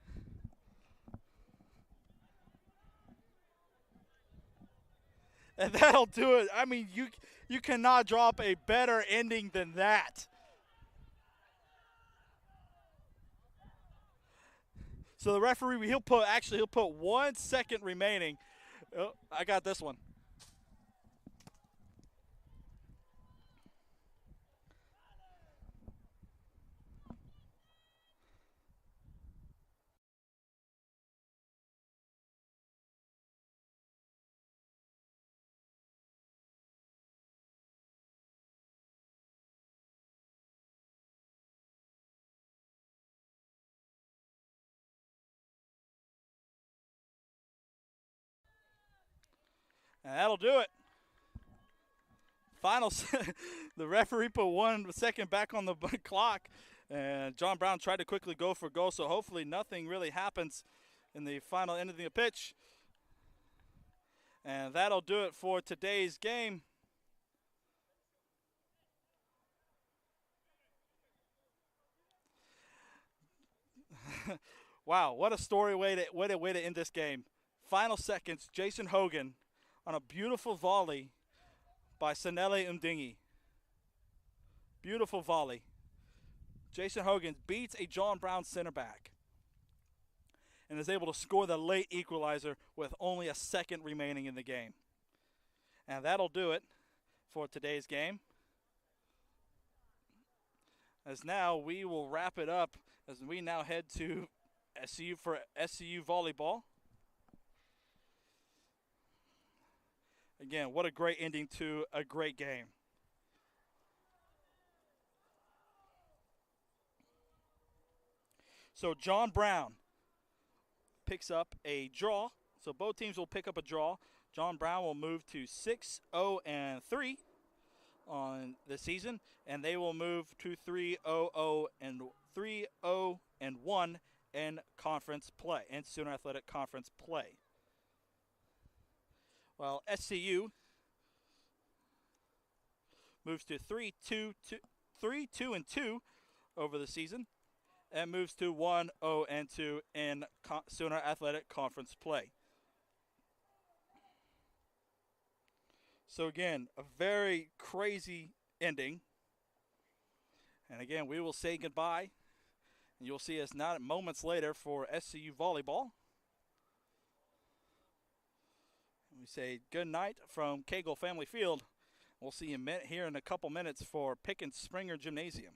And that'll do it. I mean, you cannot drop a better ending than that. So the referee, he'll put 1 second remaining. Oh, I got this one. And that'll do it. Final, the referee put 1 second back on the clock, and John Brown tried to quickly go for goal, so hopefully nothing really happens in the final end of the pitch. And that'll do it for today's game. Wow, what a story way to end this game. Final seconds, Jason Hogan on a beautiful volley by Sinele Umdingi. Beautiful volley. Jason Hogan beats a John Brown center back and is able to score the late equalizer with only a second remaining in the game. And that'll do it for today's game. As now we will wrap it up as we now head to SCU volleyball. Again, what a great ending to a great game. So John Brown picks up a draw. So both teams will pick up a draw. John Brown will move to 6-0-3 on the season, and they will move to 3-0-1 in conference play, in Sooner Athletic Conference play. While SCU moves to 3-2-2 over the season and moves to 1-0-2 in Sooner Athletic Conference play. So again, a very crazy ending. And again, we will say goodbye. And you'll see us now moments later for SCU volleyball. We say good night from Cagle Family Field. We'll see you here in a couple minutes for Pickens Springer Gymnasium.